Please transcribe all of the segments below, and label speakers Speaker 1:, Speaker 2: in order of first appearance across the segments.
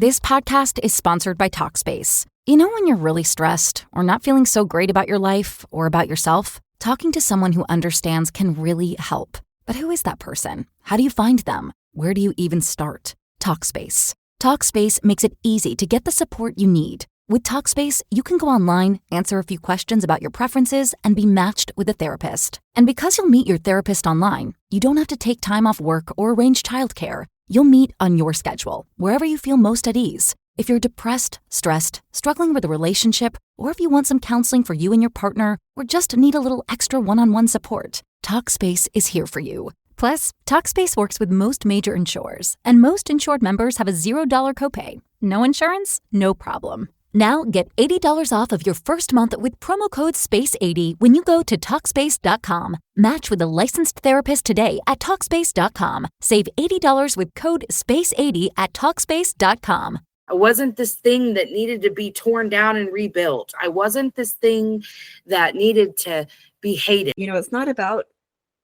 Speaker 1: This podcast is sponsored by Talkspace. You know when you're really stressed or not feeling so great about your life or about yourself? Talking to someone who understands can really help. But who is that person? How do you find them? Where do you even start? Talkspace. Talkspace makes it easy to get the support you need. With Talkspace, you can go online, answer a few questions about your preferences, and be matched with a therapist. And because you'll meet your therapist online, you don't have to take time off work or arrange childcare. You'll meet on your schedule, wherever you feel most at ease. If you're depressed, stressed, struggling with a relationship, or if you want some counseling for you and your partner, or just need a little extra one-on-one support, Talkspace is here for you. Plus, Talkspace works with most major insurers, and most insured members have a $0 copay. No insurance? No problem. Now get $80 off of your first month with promo code SPACE80 when you go to Talkspace.com. Match with a licensed therapist today at Talkspace.com. Save $80 with code SPACE80 at Talkspace.com.
Speaker 2: I wasn't this thing that needed to be torn down and rebuilt. I wasn't this thing that needed to be hated.
Speaker 3: You know, it's not about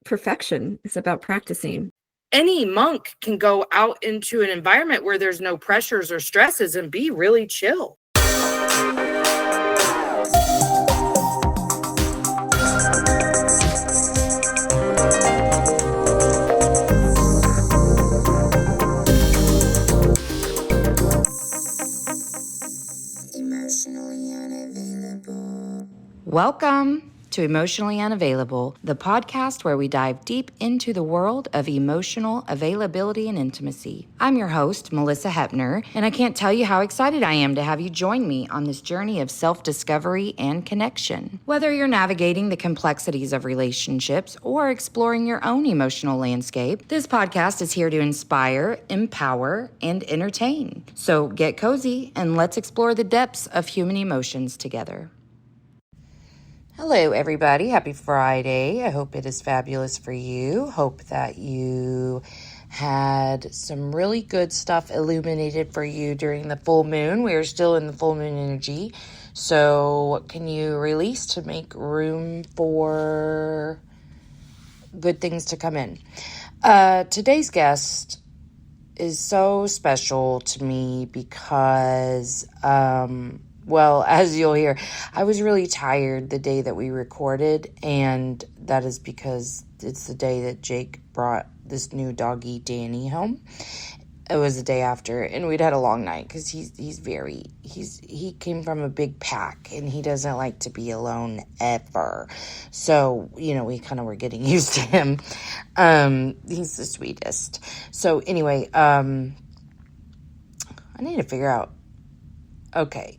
Speaker 3: perfection. It's about practicing.
Speaker 2: Any monk can go out into an environment where there's no pressures or stresses and be really chill.
Speaker 4: Welcome to Emotionally Unavailable, the podcast where we dive deep into the world of emotional availability and intimacy. I'm your host, Melissa Hepner, and I can't tell you how excited I am to have you join me on this journey of self-discovery and connection. Whether you're navigating the complexities of relationships or exploring your own emotional landscape, this podcast is here to inspire, empower, and entertain. So get cozy and let's explore the depths of human emotions together. Hello, everybody. Happy Friday. I hope it is fabulous for you. Hope that you had some really good stuff illuminated for you during the full moon. We are still in the full moon energy. So what can you release to make room for good things to come in? Today's guest is so special to me because, well, as you'll hear, I was really tired the day that we recorded, and that is because it's the day that Jake brought this new doggy, Danny, home. It was the day after, and we'd had a long night because he came from a big pack, and he doesn't like to be alone ever. So, you know, we kind of were getting used to him. He's the sweetest. So anyway, I need to figure out, okay,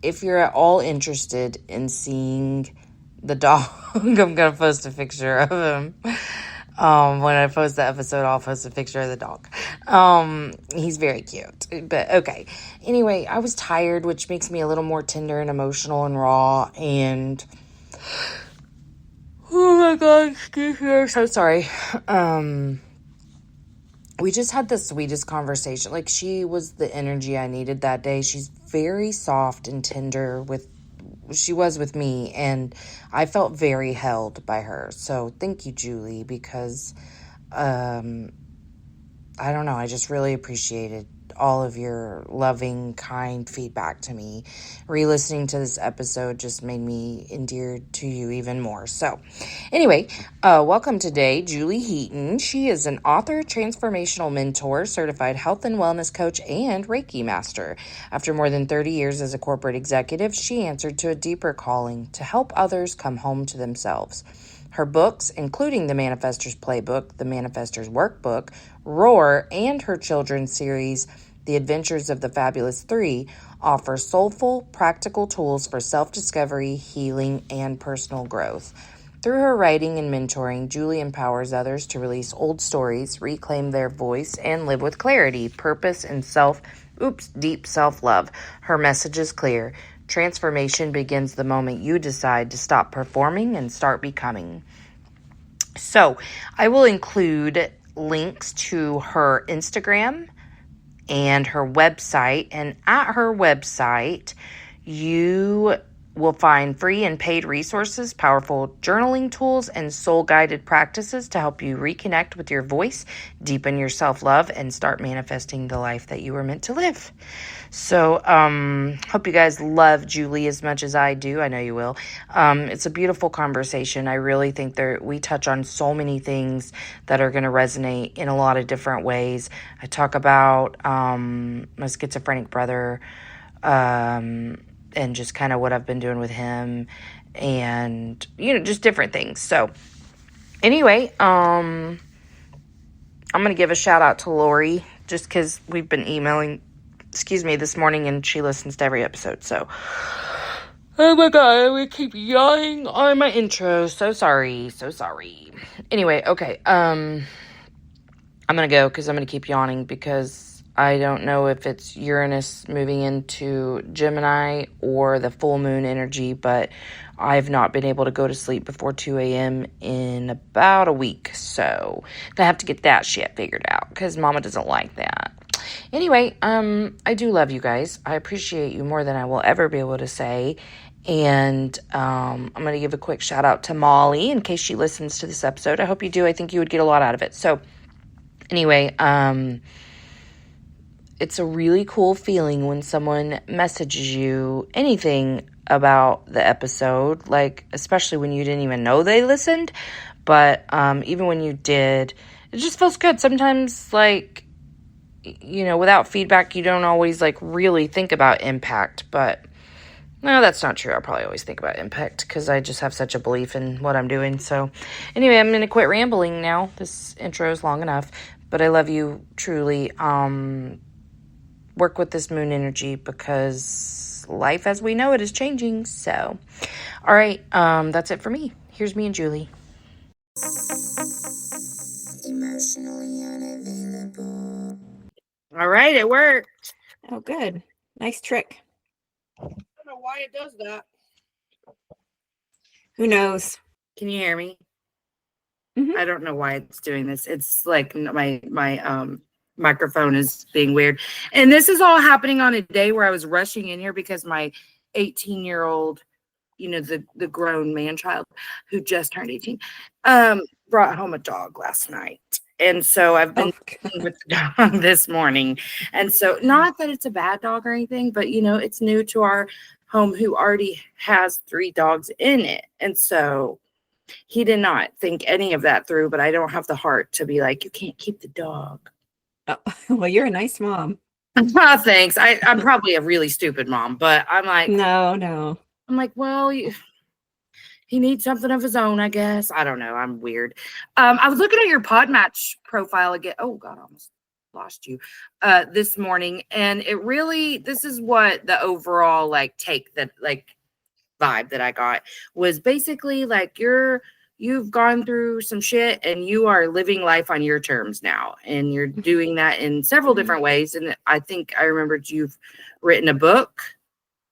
Speaker 4: if you're at all interested in seeing the dog, I'm going to post a picture of him. When I post the episode, I'll post a picture of the dog. He's very cute. But okay. Anyway, I was tired, which makes me a little more tender and emotional and raw. And oh my God, excuse me, I'm so sorry. We just had the sweetest conversation. Like, she was the energy I needed that day. She's very soft and tender she was with me, and I felt very held by her. So thank you, Julie, because, I don't know, I just really appreciated all of your loving, kind feedback to me. Re-listening to this episode just made me endeared to you even more. So anyway, welcome today, Julie Heaton. She is an author, transformational mentor, certified health and wellness coach, and Reiki master. After more than 30 years as a corporate executive, she answered to a deeper calling to help others come home to themselves. Her books, including The Manifestor's Playbook, The Manifestor's Workbook, Roar, and her children's series, The Adventures of the Fabulous Three, offer soulful, practical tools for self-discovery, healing, and personal growth. Through her writing and mentoring, Julie empowers others to release old stories, reclaim their voice, and live with clarity, purpose, and deep self-love. Her message is clear. Transformation begins the moment you decide to stop performing and start becoming. So, I will include links to her Instagram and her website. And at her website, you will find free and paid resources, powerful journaling tools, and soul-guided practices to help you reconnect with your voice, deepen your self-love, and start manifesting the life that you were meant to live. So, hope you guys love Julie as much as I do. I know you will. It's a beautiful conversation. I really think we touch on so many things that are going to resonate in a lot of different ways. I talk about my schizophrenic brother, and just kind of what I've been doing with him and, just different things. So anyway, I'm going to give a shout out to Lori just because we've been emailing, this morning, and she listens to every episode. So, oh my God, we keep yawning on my intro. So sorry. Anyway, okay. I'm going to go because I'm going to keep yawning because I don't know if it's Uranus moving into Gemini or the full moon energy, but I've not been able to go to sleep before 2 a.m. in about a week. So I have to get that shit figured out because Mama doesn't like that. Anyway, I do love you guys. I appreciate you more than I will ever be able to say. And I'm going to give a quick shout out to Molly in case she listens to this episode. I hope you do. I think you would get a lot out of it. So anyway, it's a really cool feeling when someone messages you anything about the episode, like especially when you didn't even know they listened. But even when you did, it just feels good. Sometimes, without feedback, you don't always really think about impact. But no, that's not true. I probably always think about impact because I just have such a belief in what I'm doing. So anyway, I'm going to quit rambling now. This intro is long enough, but I love you truly. Work with this moon energy because life as we know it is changing. So, all right, that's it for me. Here's me and Julie.
Speaker 2: Emotionally unavailable. All right, it worked.
Speaker 3: Oh, good. Nice trick.
Speaker 2: I don't know why it does that.
Speaker 3: Who knows?
Speaker 2: Can you hear me?
Speaker 3: Mm-hmm.
Speaker 2: I don't know why it's doing this. It's like my microphone is being weird. And this is all happening on a day where I was rushing in here because my 18-year-old, the grown man child who just turned 18, brought home a dog last night. And so I've been with the dog this morning. And so not that it's a bad dog or anything, but it's new to our home who already has 3 dogs in it. And so he did not think any of that through, but I don't have the heart to be like, you can't keep the dog.
Speaker 3: Oh, well, you're a nice mom.
Speaker 2: Thanks. I'm probably a really stupid mom, but I'm like,
Speaker 3: no.
Speaker 2: I'm like, well, he needs something of his own, I guess. I don't know. I'm weird. I was looking at your Podmatch profile again. Oh God, I almost lost you this morning. And this is what the overall take that vibe that I got was basically you've gone through some shit and you are living life on your terms now. And you're doing that in several different ways. And I think I remembered you've written a book.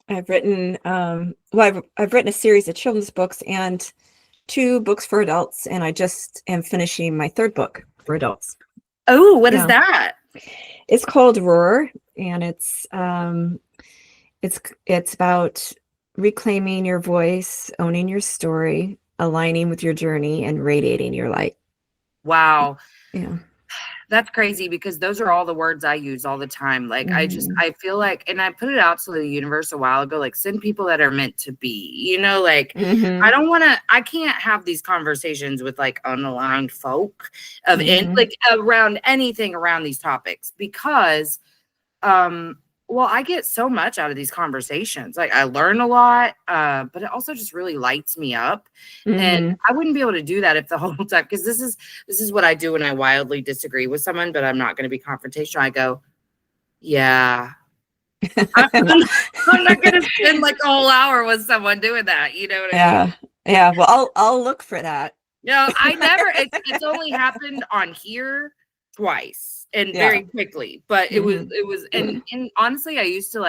Speaker 3: I've written, I've written a series of children's books and 2 books for adults. And I just am finishing my 3rd book for adults.
Speaker 2: Oh, what is that?
Speaker 3: It's called Roar. And it's about reclaiming your voice, owning your story, aligning with your journey, and radiating your light.
Speaker 2: Wow.
Speaker 3: Yeah.
Speaker 2: That's crazy because those are all the words I use all the time. I feel like, and I put it out to the universe a while ago, send people that are meant to be, I can't have these conversations with unaligned folk around anything around these topics because, I get so much out of these conversations. I learn a lot, but it also just really lights me up. Mm-hmm. And I wouldn't be able to do that if the whole time, because this is what I do when I wildly disagree with someone, but I'm not going to be confrontational. I go, yeah. I'm not going to spend a whole hour with someone doing that. You know what I mean?
Speaker 3: Yeah. Well, I'll look for that.
Speaker 2: No, I never. It's only happened on here twice. And very quickly, but it was, and honestly, I used to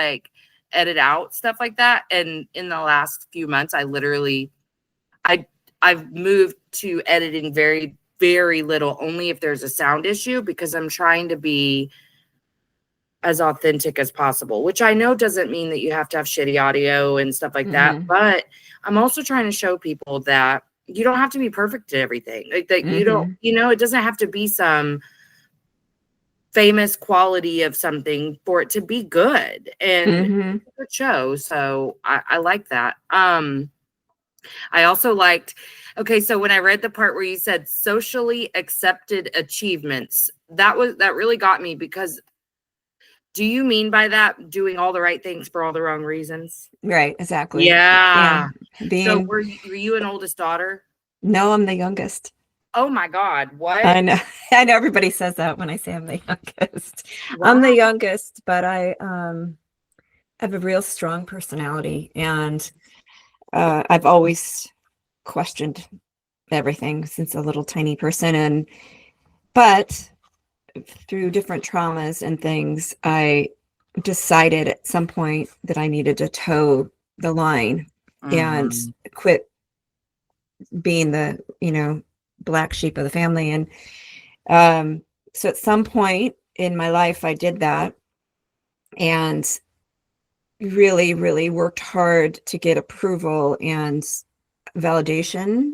Speaker 2: edit out stuff like that. And in the last few months, I've moved to editing very, very little, only if there's a sound issue, because I'm trying to be as authentic as possible, which I know doesn't mean that you have to have shitty audio and stuff like that. But I'm also trying to show people that you don't have to be perfect at everything. Like that you don't, it doesn't have to be some famous quality of something for it to be good and a good show. So I like that. I also liked, okay, so when I read the part where you said socially accepted achievements, that really got me, because do you mean by that doing all the right things for all the wrong reasons?
Speaker 3: Right, exactly.
Speaker 2: Yeah.
Speaker 3: Being,
Speaker 2: so were you an oldest daughter?
Speaker 3: No, I'm the youngest.
Speaker 2: Oh my God, what?
Speaker 3: I know everybody says that when I say I'm the youngest.
Speaker 2: Wow.
Speaker 3: I'm the youngest, but I have a real strong personality, and I've always questioned everything since a little tiny person, but through different traumas and things, I decided at some point that I needed to toe the line and quit being the, black sheep of the family. And so at some point in my life, I did that and really, really worked hard to get approval and validation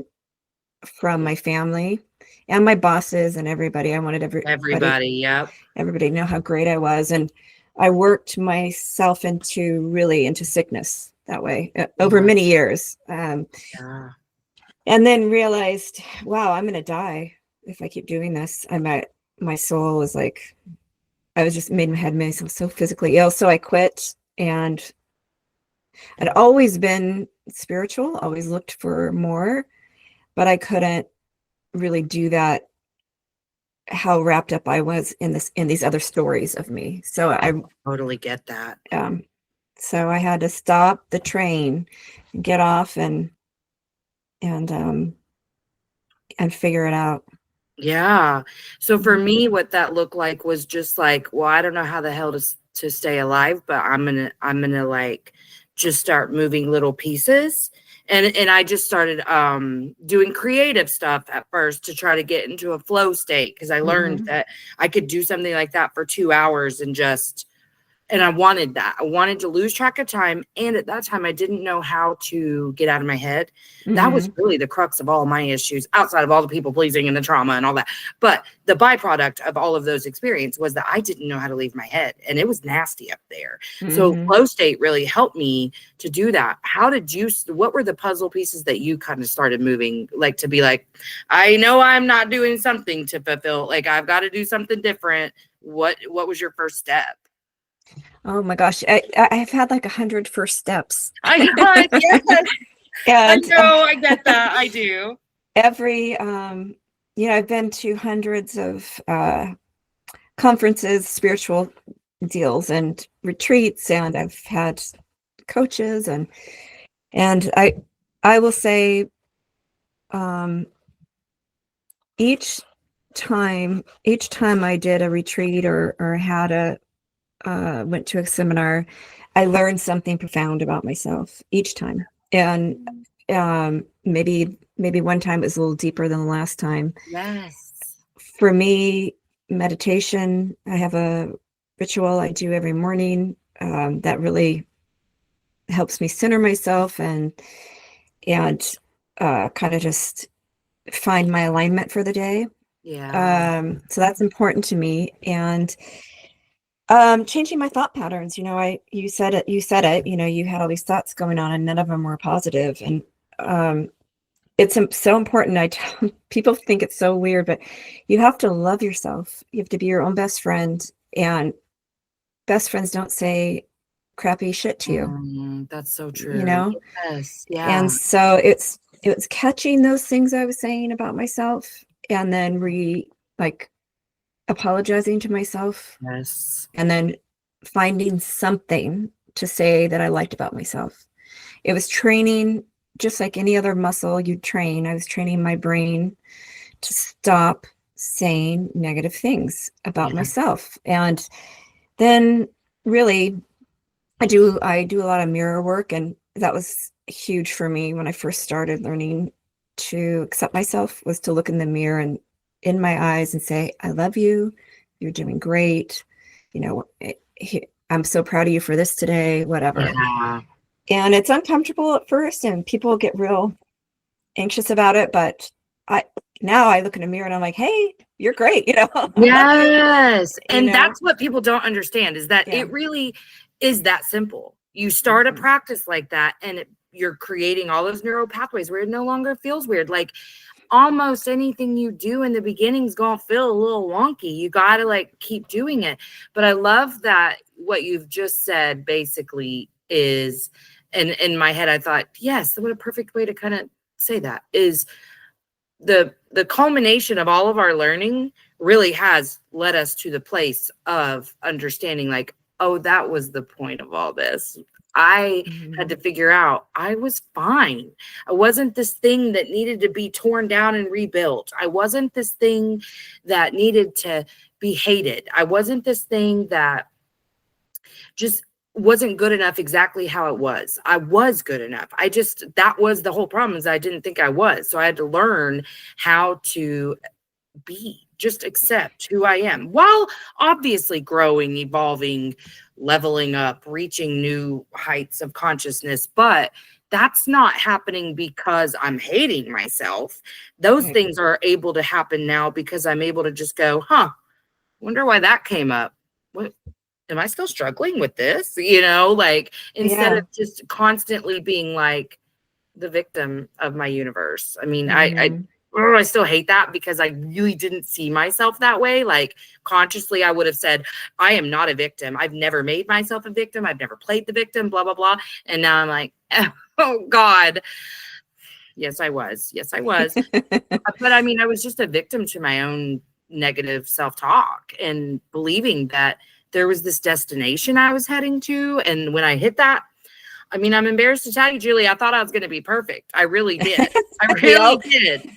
Speaker 3: from my family and my bosses and everybody. I wanted everybody to know how great I was. And I worked myself into sickness that way over many years. And then realized, wow, I'm going to die if I keep doing this. My soul was like, I was just had myself so physically ill. So I quit, and I'd always been spiritual, always looked for more, but I couldn't really do that, how wrapped up I was in these other stories of me. So I
Speaker 2: totally get that.
Speaker 3: So I had to stop the train, get off and figure it out.
Speaker 2: Yeah. So for me, what that looked like was just like, well, I don't know how the hell to stay alive, but I'm gonna like just start moving little pieces. And I just started doing creative stuff at first to try to get into a flow state, because I learned that I could do something like that for 2 hours and I wanted that. I wanted to lose track of time. And at that time, I didn't know how to get out of my head. That was really the crux of all my issues, outside of all the people pleasing and the trauma and all that. But the byproduct of all of those experiences was that I didn't know how to leave my head, and it was nasty up there. So flow state really helped me to do that. What were the puzzle pieces that you kind of started moving, like to be like, I know I'm not doing something to fulfill, like I've got to do something different. What was your first step?
Speaker 3: Oh my gosh, I've had like 100 first steps.
Speaker 2: Yes.
Speaker 3: And
Speaker 2: I know, I get that. I do.
Speaker 3: Every, I've been to hundreds of conferences, spiritual deals and retreats, and I've had coaches and I will say, each time I did a retreat or had went to a seminar, I learned something profound about myself each time. And maybe one time it was a little deeper than the last time.
Speaker 2: Yes.
Speaker 3: For me, meditation, I have a ritual I do every morning that really helps me center myself and kind of just find my alignment for the day.
Speaker 2: Yeah.
Speaker 3: So that's important to me. And changing my thought patterns. You said it, you had all these thoughts going on and none of them were positive. And it's so important. People think it's so weird, but you have to love yourself. You have to be your own best friend, and best friends don't say crappy shit to you.
Speaker 2: That's so true. Yes. Yeah.
Speaker 3: And so it was catching those things I was saying about myself and then apologizing to myself.
Speaker 2: Yes.
Speaker 3: And then finding something to say that I liked about myself. It was training, just like any other muscle you train. I was training my brain to stop saying negative things about myself. And then really I do a lot of mirror work, and that was huge for me when I first started learning to accept myself, was to look in the mirror and in my eyes and say, I love you. You're doing great. I'm so proud of you for this today, whatever.
Speaker 2: Yeah.
Speaker 3: And it's uncomfortable at first and people get real anxious about it. But now I look in the mirror and I'm like, hey, you're great.
Speaker 2: Yes. And that's what people don't understand is that
Speaker 3: Yeah.
Speaker 2: it really is that simple. You start a practice like that and you're creating all those neural pathways where it no longer feels weird. Like almost anything you do in the beginning is going to feel a little wonky. You got to like keep doing it. But I love that what you've just said basically is, and in my head, I thought, yes, what a perfect way to kind of say that is the culmination of all of our learning really has led us to the place of understanding like, oh, that was the point of all this. I had to figure out I was fine. I wasn't this thing that needed to be torn down and rebuilt. I wasn't this thing that needed to be hated. I wasn't this thing that just wasn't good enough exactly how it was. I was good enough. That was the whole problem is I didn't think I was. So I had to learn how to just accept who I am while obviously growing, evolving, leveling up, reaching new heights of consciousness. But that's not happening because I'm hating myself. Those things are able to happen now because I'm able to just go, wonder why that came up. What am I still struggling with this? Like instead of just constantly being like the victim of my universe. I mean, I still hate that because I really didn't see myself that way. Like consciously, I would have said, I am not a victim. I've never made myself a victim. I've never played the victim, blah, blah, blah. And now I'm like, oh God. Yes, I was. But I mean, I was just a victim to my own negative self-talk and believing that there was this destination I was heading to. And when I hit that, I mean, I'm embarrassed to tell you, Julie, I thought I was going to be perfect. I really did. I really did.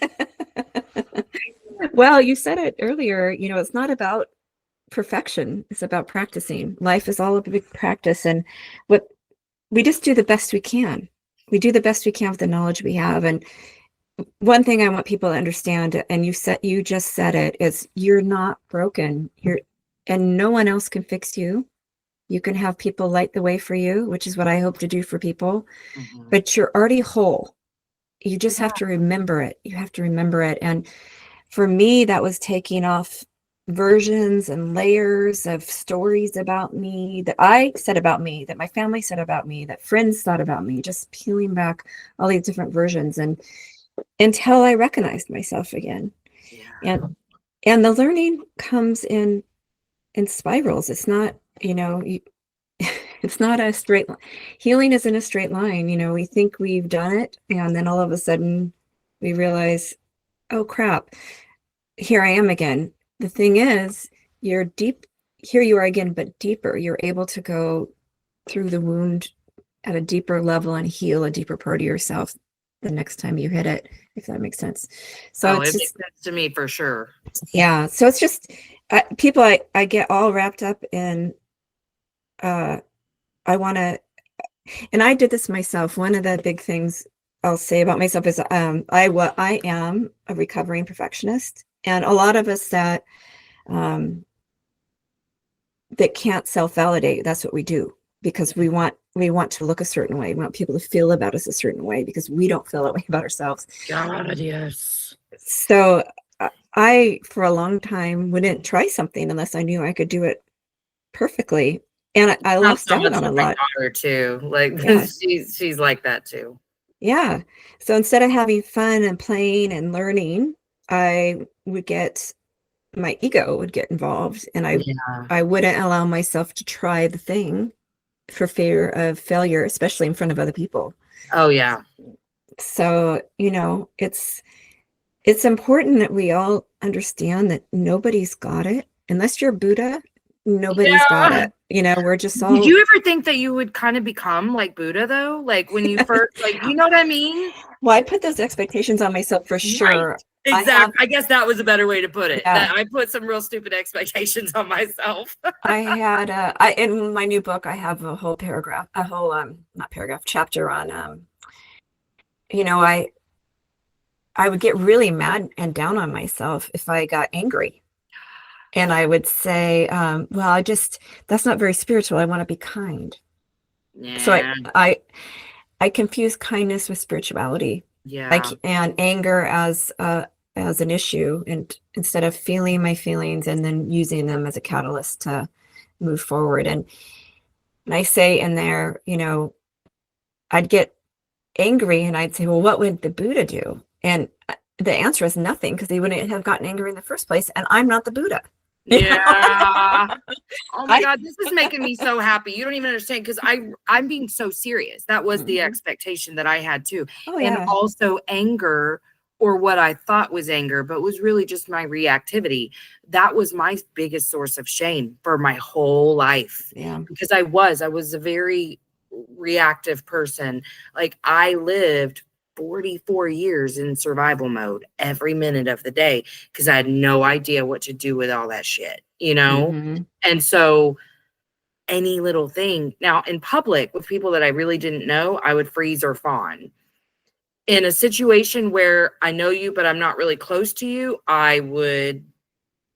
Speaker 3: Well, you said it earlier, it's not about perfection. It's about practicing. Life is all a big practice. And what we just do the best we can. We do the best we can with the knowledge we have. And one thing I want people to understand, and you just said it, is you're not broken. And no one else can fix you. You can have people light the way for you, which is what I hope to do for people. But you're already whole. You just have to remember it. You have to remember it. And for me, that was taking off versions and layers of stories about me that I said about me, that my family said about me, that friends thought about me, just peeling back all these different versions and until I recognized myself again. And the learning comes in spirals. It's not, it's not a straight line. Healing isn't a straight line. We think we've done it. And then all of a sudden we realize, oh crap, here I am again. The thing is, you're deep. Here you are again, but deeper. You're able to go through the wound at a deeper level and heal a deeper part of yourself the next time you hit it, if that makes sense. So
Speaker 2: it makes sense to me for sure.
Speaker 3: Yeah. So it's just people I get all wrapped up in I want to, and I did this myself. One of the big things I'll say about myself is I am a recovering perfectionist, and a lot of us that can't self-validate, that's what we do because we want to look a certain way. We want people to feel about us a certain way because we don't feel that way about ourselves.
Speaker 2: God, yes.
Speaker 3: So I, for a long time, wouldn't try something unless I knew I could do it perfectly. And I lost out on a lot.
Speaker 2: Daughter too. Like she's like that too.
Speaker 3: Yeah. So instead of having fun and playing and learning, I would my ego would get involved, and I wouldn't allow myself to try the thing for fear of failure, especially in front of other people.
Speaker 2: Oh yeah.
Speaker 3: So, it's important that we all understand that nobody's got it. Unless you're Buddha, nobody's got it. We're just all.
Speaker 2: Did you ever think that you would kind of become like Buddha though? Like when you first, like, you know what I mean?
Speaker 3: Well, I put those expectations on myself for sure.
Speaker 2: Right. Exactly. I guess that was a better way to put it.
Speaker 3: Yeah.
Speaker 2: That I put some real stupid expectations on myself.
Speaker 3: I had in my new book, I have a whole paragraph, chapter on, I would get really mad and down on myself if I got angry. And I would say, well, that's not very spiritual. I want to be kind.
Speaker 2: Yeah.
Speaker 3: So I confuse kindness with spirituality.
Speaker 2: Yeah.
Speaker 3: And anger as an issue, and instead of feeling my feelings and then using them as a catalyst to move forward. And I say in there, I'd get angry and I'd say, well, what would the Buddha do? And the answer is nothing, because they wouldn't have gotten angry in the first place. And I'm not the Buddha.
Speaker 2: Yeah. Oh my God, this is making me so happy. You don't even understand, because I'm being so serious. That was the expectation that I had too.
Speaker 3: Oh, yeah.
Speaker 2: And also anger, or what I thought was anger, but was really just my reactivity. That was my biggest source of shame for my whole life.
Speaker 3: Yeah.
Speaker 2: Because I was a very reactive person. Like, I lived 44 years in survival mode every minute of the day, because I had no idea what to do with all that shit, And so any little thing, now in public with people that I really didn't know, I would freeze or fawn. In a situation where I know you, but I'm not really close to you, I would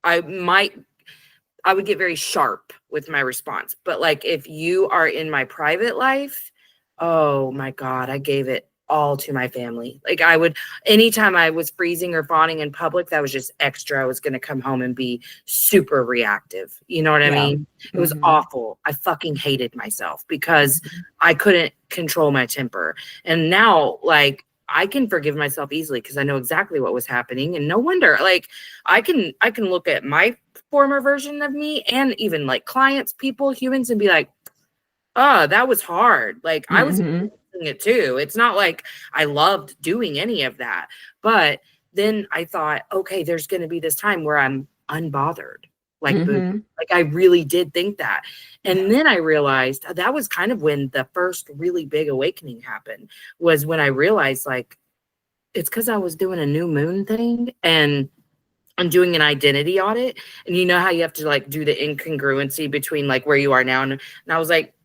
Speaker 2: get very sharp with my response. But like, if you are in my private life, oh my God, I gave it all to my family. Like, anytime I was freezing or fawning in public, that was just extra. I was going to come home and be super reactive. You know what I mean? It was awful. I fucking hated myself because I couldn't control my temper. And now, like, I can forgive myself easily because I know exactly what was happening. And no wonder, like, I can look at my former version of me, and even like clients, people, humans, and be like, oh, that was hard. Like, I was doing it too. It's not like I loved doing any of that. But then I thought, okay, there's going to be this time where I'm unbothered. Like, like, I really did think that. And then I realized that was kind of when the first really big awakening happened, was when I realized, like, it's because I was doing a new moon thing, and I'm doing an identity audit. And you know how you have to like do the incongruency between like where you are now. And I was like,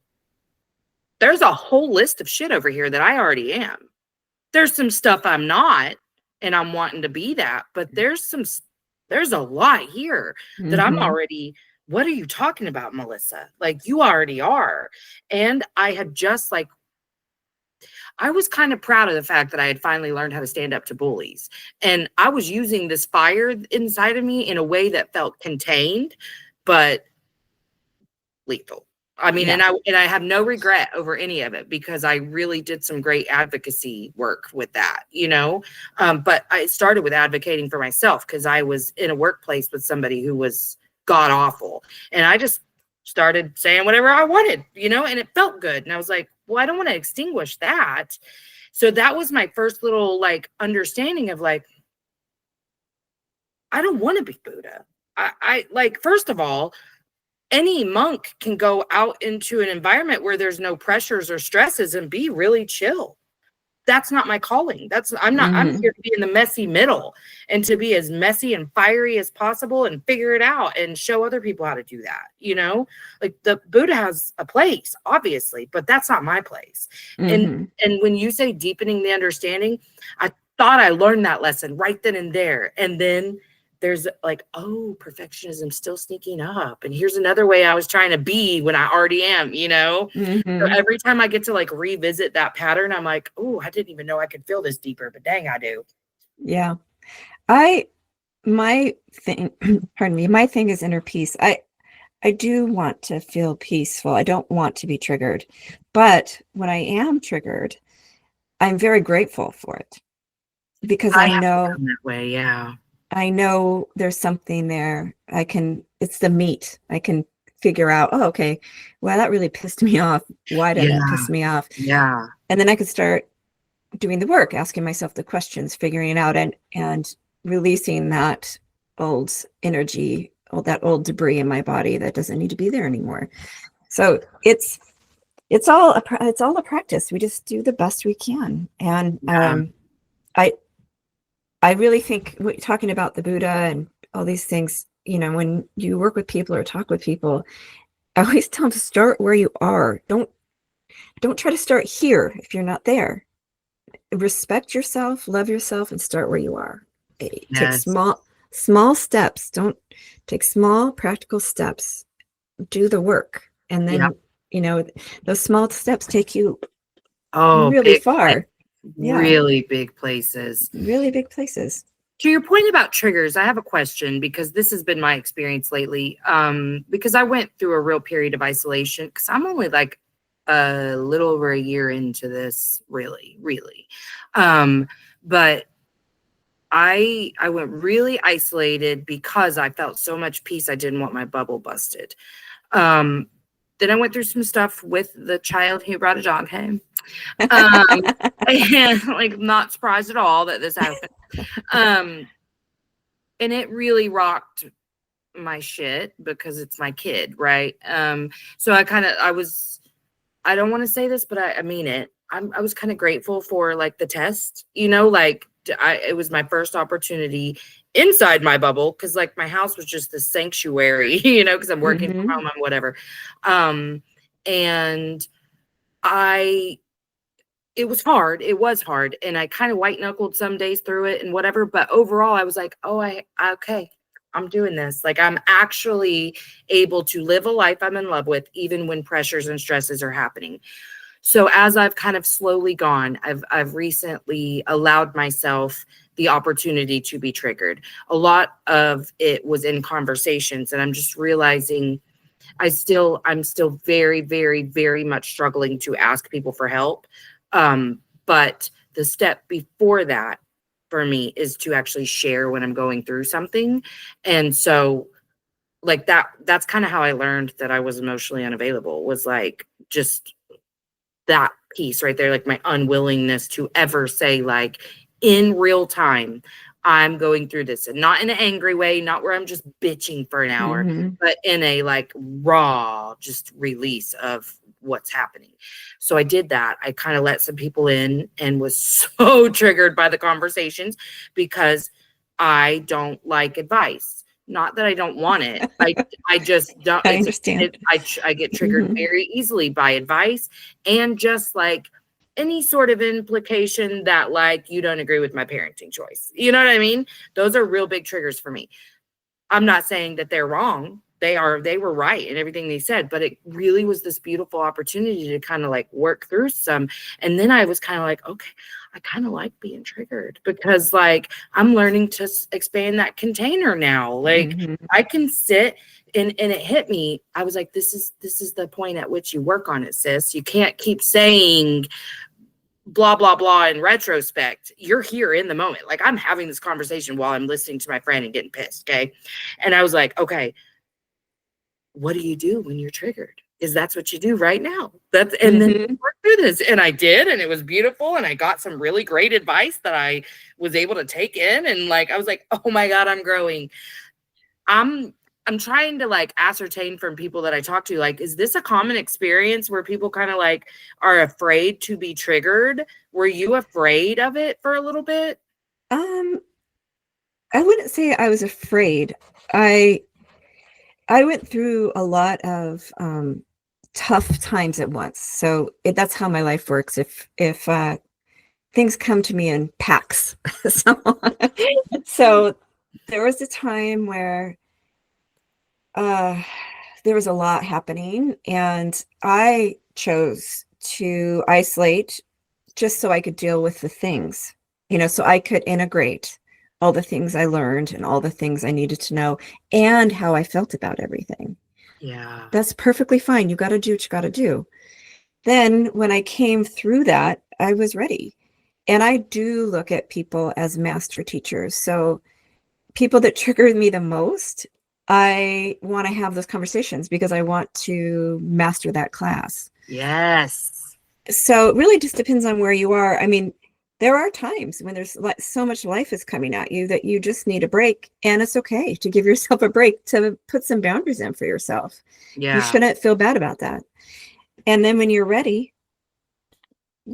Speaker 2: there's a whole list of shit over here that I already am. There's some stuff I'm not, and I'm wanting to be that, but there's a lot here that I'm already, what are you talking about, Melissa? Like, you already are. And I had just like, I was kind of proud of the fact that I had finally learned how to stand up to bullies. And I was using this fire inside of me in a way that felt contained, but lethal. I mean, and I have no regret over any of it, because I really did some great advocacy work with that, but I started with advocating for myself, because I was in a workplace with somebody who was god awful. And I just started saying whatever I wanted, and it felt good. And I was like, well, I don't want to extinguish that. So that was my first little like understanding of like, I don't want to be Buddha. I like, first of all, any monk can go out into an environment where there's no pressures or stresses and be really chill. That's not my calling. I'm here to be in the messy middle, and to be as messy and fiery as possible and figure it out and show other people how to do that. Like, the Buddha has a place, obviously, but that's not my place. And when you say deepening the understanding, I thought I learned that lesson right then and there. And then there's like, oh, perfectionism still sneaking up. And here's another way I was trying to be when I already am, So every time I get to like revisit that pattern, I'm like, oh, I didn't even know I could feel this deeper, but dang, I do.
Speaker 3: Yeah. My thing, pardon me, my thing is inner peace. I do want to feel peaceful. I don't want to be triggered, but when I am triggered, I'm very grateful for it, because I know
Speaker 2: that way. Yeah.
Speaker 3: I know there's something there. It's the meat. I can figure out, oh, okay, well, that really pissed me off. Why did that piss me off?
Speaker 2: Yeah.
Speaker 3: And then I could start doing the work, asking myself the questions, figuring it out, and releasing that old energy, that old debris in my body that doesn't need to be there anymore. So it's all a practice. We just do the best we can. And I really think, talking about the Buddha and all these things, when you work with people or talk with people, I always tell them to start where you are. Don't try to start here if you're not there. Respect yourself, love yourself, and start where you are. Take Small steps. Don't take small practical steps. Do the work. And then, those small steps take you really far.
Speaker 2: Really big places.
Speaker 3: Really big places.
Speaker 2: To your point about triggers, I have a question because this has been my experience lately. Because I went through a real period of isolation because I'm only like a little over a year into this, really. But I went really isolated because I felt so much peace. I didn't want my bubble busted. Then I went through some stuff with the child who brought a dog home. And like, not surprised at all that this happened. And it really rocked my shit because it's my kid, right? So I don't want to say this, but I mean it. I was kind of grateful for like the test, like it was my first opportunity inside my bubble because like my house was just the sanctuary, because I'm working from home and whatever. And it was hard. It was hard. And I kind of white knuckled some days through it and whatever. But overall, I was like, okay, I'm doing this. Like, I'm actually able to live a life I'm in love with, even when pressures and stresses are happening. So as I've kind of slowly gone, I've recently allowed myself the opportunity to be triggered. A lot of it was in conversations, and I'm just realizing I'm still very, very, very much struggling to ask people for help. But the step before that for me is to actually share when I'm going through something. And so like that's kind of how I learned that I was emotionally unavailable, was like just that piece right there, like my unwillingness to ever say like in real time, I'm going through this, and not in an angry way, not where I'm just bitching for an hour, but in a like raw, just release of what's happening. So I did that. I kind of let some people in and was so triggered by the conversations because I don't like advice. Not that I don't want it. I just don't.
Speaker 3: I understand.
Speaker 2: I get triggered very easily by advice and just like any sort of implication that like you don't agree with my parenting choice. You know what I mean? Those are real big triggers for me. I'm not saying that they're wrong. They were right in everything they said, but it really was this beautiful opportunity to kind of like work through some. And then I was kind of like, okay, I kind of like being triggered because like I'm learning to expand that container now. Like I can sit and it hit me. I was like, this is the point at which you work on it, sis. You can't keep saying blah, blah, blah in retrospect. You're here in the moment. Like I'm having this conversation while I'm listening to my friend and getting pissed. Okay. And I was like, okay, what do you do when you're triggered? Is that's what you do right now. And then work through this. And I did, and it was beautiful. And I got some really great advice that I was able to take in. And like, I was like, oh my God, I'm growing. I'm trying to like ascertain from people that I talk to, like, is this a common experience where people kind of like are afraid to be triggered? Were you afraid of it for a little bit?
Speaker 3: I wouldn't say I was afraid. I went through a lot of tough times at once. So that's how my life works. If things come to me in packs. So there was a time where there was a lot happening, and I chose to isolate just so I could deal with the things, so I could integrate all the things I learned and all the things I needed to know and how I felt about everything.
Speaker 2: Yeah.
Speaker 3: That's perfectly fine. You got to do what you got to do. Then when I came through that, I was ready. And I do look at people as master teachers. So people that trigger me the most, I want to have those conversations because I want to master that class.
Speaker 2: Yes.
Speaker 3: So it really just depends on where you are. I mean, there are times when there's so much life is coming at you that you just need a break, and it's okay to give yourself a break, to put some boundaries in for yourself.
Speaker 2: Yeah.
Speaker 3: You shouldn't feel bad about that. And then when you're ready,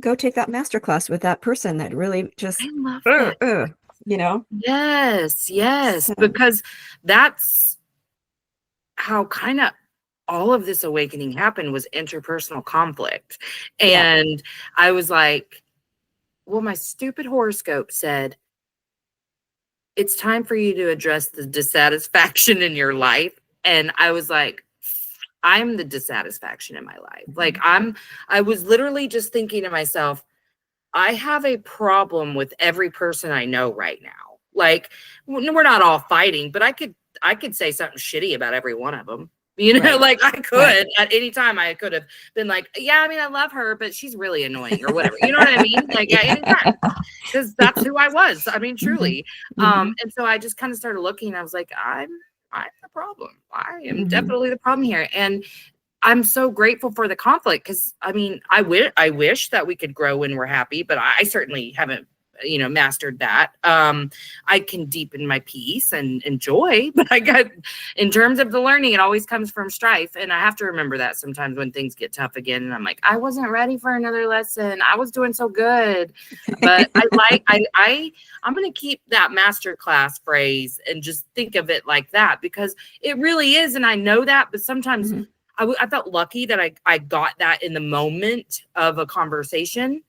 Speaker 3: go take that masterclass with that person that really just,
Speaker 2: I love it. Yes. So. Because that's how kind of all of this awakening happened, was interpersonal conflict. And I was like, well, my stupid horoscope said, it's time for you to address the dissatisfaction in your life. And I was like, I'm the dissatisfaction in my life. Like I was literally just thinking to myself, I have a problem with every person I know right now. Like we're not all fighting, but I could say something shitty about every one of them. You know,
Speaker 3: Right.
Speaker 2: like I could
Speaker 3: Right.
Speaker 2: at any time I could have been like, yeah, I mean, I love her, but she's really annoying or whatever. You know what I mean? Like at any time, because that's who I was. I mean, truly.
Speaker 3: Mhm.
Speaker 2: And so I just kind of started looking. I was like, I'm the problem. I am
Speaker 3: Mhm.
Speaker 2: definitely the problem here. And I'm so grateful for the conflict because I mean, I wish that we could grow when we're happy, but I certainly haven't, mastered that. I can deepen my peace and joy, but in terms of the learning, it always comes from strife. And I have to remember that sometimes when things get tough again. And I'm like, I wasn't ready for another lesson. I was doing so good. But I'm going to keep that master class phrase and just think of it like that because it really is. And I know that, but sometimes
Speaker 3: Mhm.
Speaker 2: I felt lucky that I got that in the moment of a conversation,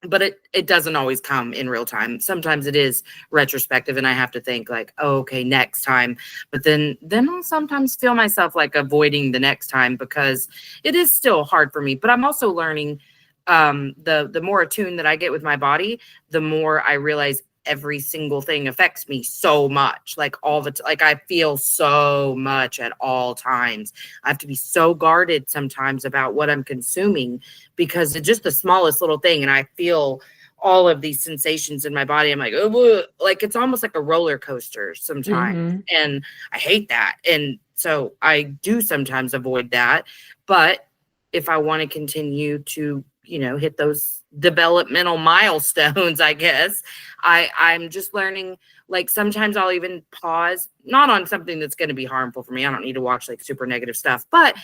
Speaker 2: but it doesn't always come in real time. Sometimes it is retrospective and I have to think like, oh, okay, next time. But then I'll sometimes feel myself like avoiding the next time because it is still hard for me. But I'm also learning the more attuned that I get with my body, the more I realize every single thing affects me so much, like like I feel so much at all times. I have to be so guarded sometimes about what I'm consuming because it's just the smallest little thing and I feel all of these sensations in my body. I'm like, oh, like it's almost like a roller coaster sometimes.
Speaker 3: Mhm.
Speaker 2: And I hate that. And so I do sometimes avoid that. But if I want to continue to, hit those developmental milestones, I guess, I'm just learning, like sometimes I'll even pause, not on something that's going to be harmful for me. I don't need to watch like super negative stuff, but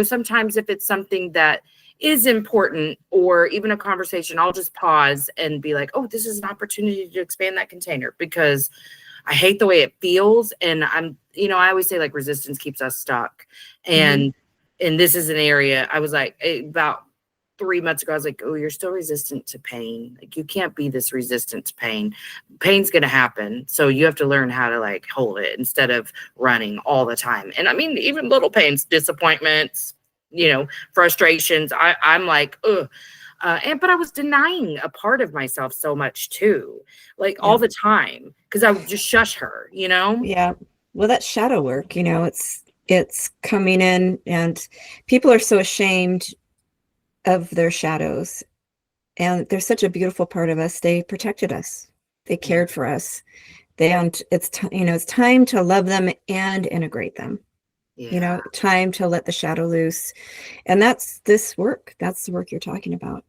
Speaker 2: sometimes if it's something that is important or even a conversation, I'll just pause and be like, oh, this is an opportunity to expand that container because I hate the way it feels. And I always say like resistance keeps us stuck.
Speaker 3: Mhm.
Speaker 2: And this is an area I was like about 3 months ago, I was like, oh, you're still resistant to pain. Like you can't be this resistant to pain. Pain's going to happen. So you have to learn how to like hold it instead of running all the time. And I mean, even little pains, disappointments, frustrations. I'm like, ugh. But I was denying a part of myself so much too, like all
Speaker 3: Yeah.
Speaker 2: the time, because I would just shush her,
Speaker 3: Yeah. Well, that's shadow work, it's coming in and people are so ashamed of their shadows. And they're such a beautiful part of us. They protected us. They
Speaker 2: Yeah.
Speaker 3: cared for us. And it's time to love them and integrate them.
Speaker 2: Yeah.
Speaker 3: Time to let the shadow loose. And that's this work. That's the work you're talking about.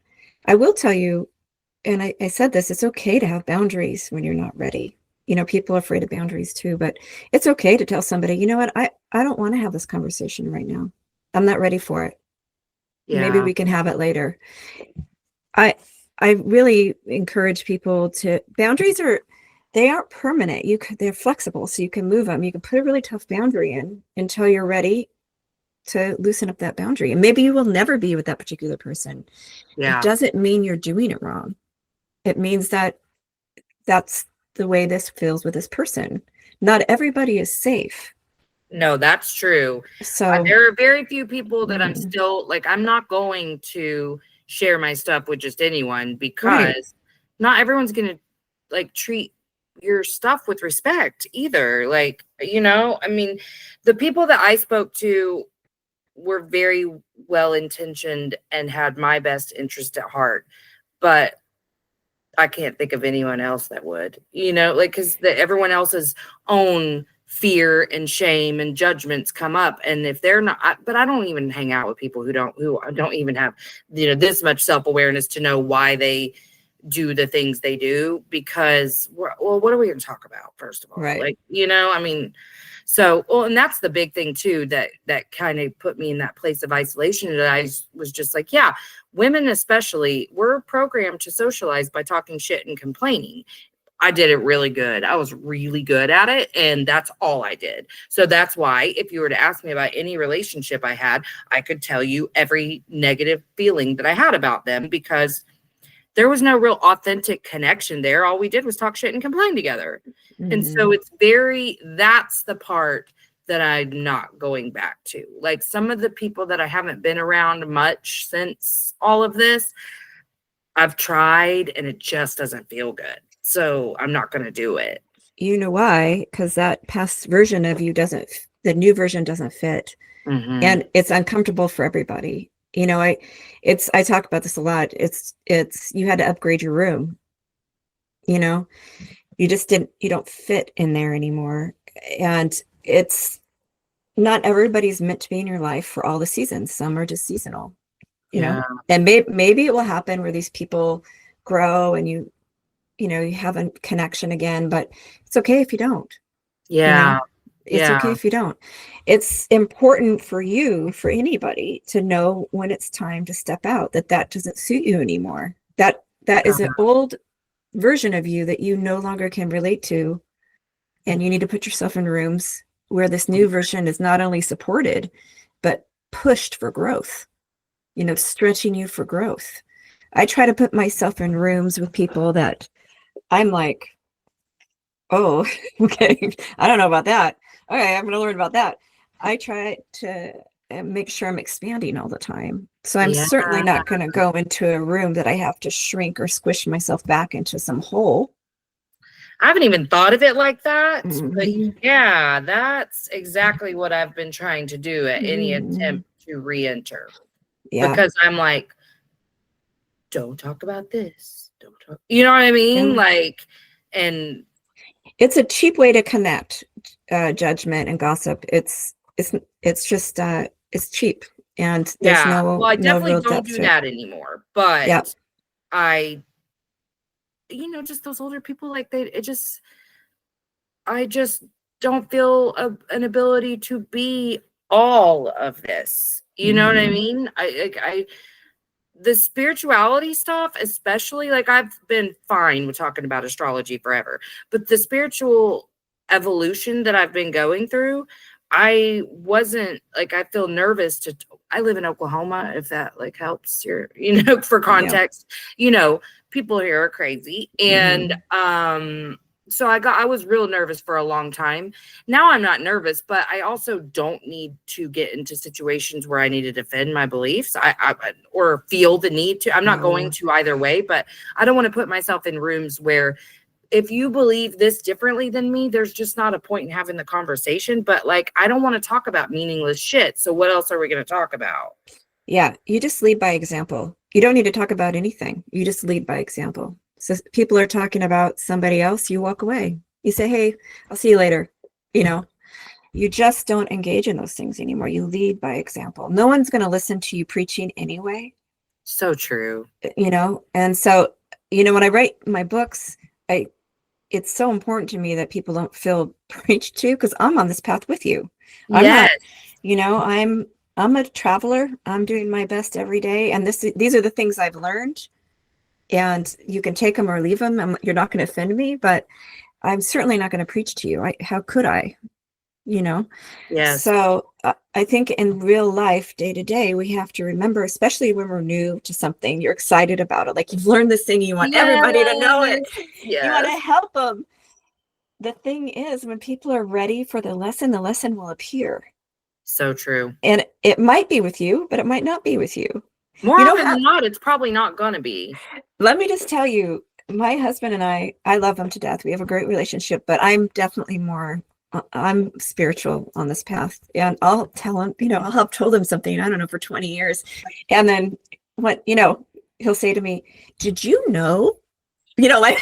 Speaker 3: I will tell you, and I said this, it's okay to have boundaries when you're not ready. People are afraid of boundaries too, but it's okay to tell somebody, you know what, I don't want to have this conversation right now. I'm not ready for it. Maybe
Speaker 2: Yeah.
Speaker 3: we can have it later. I I really encourage people to boundaries they aren't permanent. They're flexible, so you can move them. You can put a really tough boundary in until you're ready to loosen up that boundary. And maybe you will never be with that particular person. It
Speaker 2: Yeah.
Speaker 3: doesn't mean you're doing it wrong. It means that that's the way this feels with this person. Not everybody is safe.
Speaker 2: No, that's true.
Speaker 3: So,
Speaker 2: There are very few people that I'm
Speaker 3: mhm,
Speaker 2: still like, I'm not going to share my stuff with just anyone
Speaker 3: right.
Speaker 2: because not everyone's going to like treat your stuff with respect either. Like, I mean, the people that I spoke to were very well intentioned and had my best interest at heart, but I can't think of anyone else that would, like, because everyone else's own fear and shame and judgments come up. And if they're not, but I don't even hang out with people who don't even have, this much self-awareness to know why they do the things they do because, well, what are we going to talk about, first of all?
Speaker 3: Right.
Speaker 2: Like, I mean, so, well, and that's the big thing too, that kind of put me in that place of isolation. And I was just like, yeah, women especially, we're programmed to socialize by talking shit and complaining. I did it really good. I was really good at it. And that's all I did. So that's why if you were to ask me about any relationship I had, I could tell you every negative feeling that I had about them because there was no real authentic connection there. All we did was talk shit and complain together.
Speaker 3: Mm-hmm.
Speaker 2: And so that's the part that I'm not going back to. Like some of the people that I haven't been around much since all of this, I've tried and it just doesn't feel good. So I'm not going to do it.
Speaker 3: You know why? Because that past version of you the new version doesn't fit.
Speaker 2: Mm-hmm.
Speaker 3: And it's uncomfortable for everybody. You know, I talk about this a lot. It's you had to upgrade your room. You know, you don't fit in there anymore. And it's not everybody's meant to be in your life for all the seasons. Some are just seasonal, you know, and maybe it will happen where these people grow and you have a connection again, but it's okay if you don't.
Speaker 2: Yeah.
Speaker 3: You know? It's okay if you don't. It's important for anybody to know when it's time to step out, that doesn't suit you anymore. That is an old version of you that you no longer can relate to. And you need to put yourself in rooms where this new version is not only supported, but pushed for growth, stretching you for growth. I try to put myself in rooms with people that I'm like, oh, okay, I don't know about that. Okay, I'm going to learn about that. I try to make sure I'm expanding all the time. So I'm certainly not going to go into a room that I have to shrink or squish myself back into some hole.
Speaker 2: I haven't even thought of it like that.
Speaker 3: Mm-hmm.
Speaker 2: But yeah, that's exactly what I've been trying to do at any attempt to re-enter. Yeah. Because I'm like, don't talk about this. Don't talk. You know what I mean? Like, and
Speaker 3: it's a cheap way to connect judgment and gossip. It's just it's cheap, and there's
Speaker 2: well, I definitely don't do that anymore. But I, just those older people, like I just don't feel an ability to be all of this. You know what I mean? The spirituality stuff, especially, like I've been fine with talking about astrology forever, but the spiritual evolution that I've been going through, I wasn't like, I feel nervous I live in Oklahoma, if that like helps your, for context, people here are crazy. And, so I was real nervous for a long time. Now I'm not nervous, but I also don't need to get into situations where I need to defend my beliefs or feel the need to. I'm not going to either way, but I don't want to put myself in rooms where if you believe this differently than me, there's just not a point in having the conversation. But like, I don't want to talk about meaningless shit. So what else are we going to talk about?
Speaker 3: Yeah, you just lead by example. You don't need to talk about anything. You just lead by example. So people are talking about somebody else, you walk away. You say, hey, I'll see you later. You just don't engage in those things anymore. You lead by example. No one's going to listen to you preaching anyway.
Speaker 2: So true.
Speaker 3: And so, when I write my books, it's so important to me that people don't feel preached to, because I'm on this path with you. I'm a traveler. I'm doing my best every day. And these are the things I've learned. And you can take them or leave them. You're not going to offend me, but I'm certainly not going to preach to you. How could I?
Speaker 2: Yes.
Speaker 3: So I think in real life, day to day, we have to remember, especially when we're new to something, you're excited about it. Like you've learned this thing, you want everybody to know it. Yes. You want to help them. The thing is, when people are ready for the lesson will appear.
Speaker 2: So true.
Speaker 3: And it might be with you, but it might not be with you.
Speaker 2: More often than not, it's probably not going to be.
Speaker 3: Let me just tell you, my husband and I love him to death. We have a great relationship, but I'm definitely I'm spiritual on this path. And I'll tell him, I'll have told him something, I don't know, for 20 years. And then he'll say to me, did you know? Like,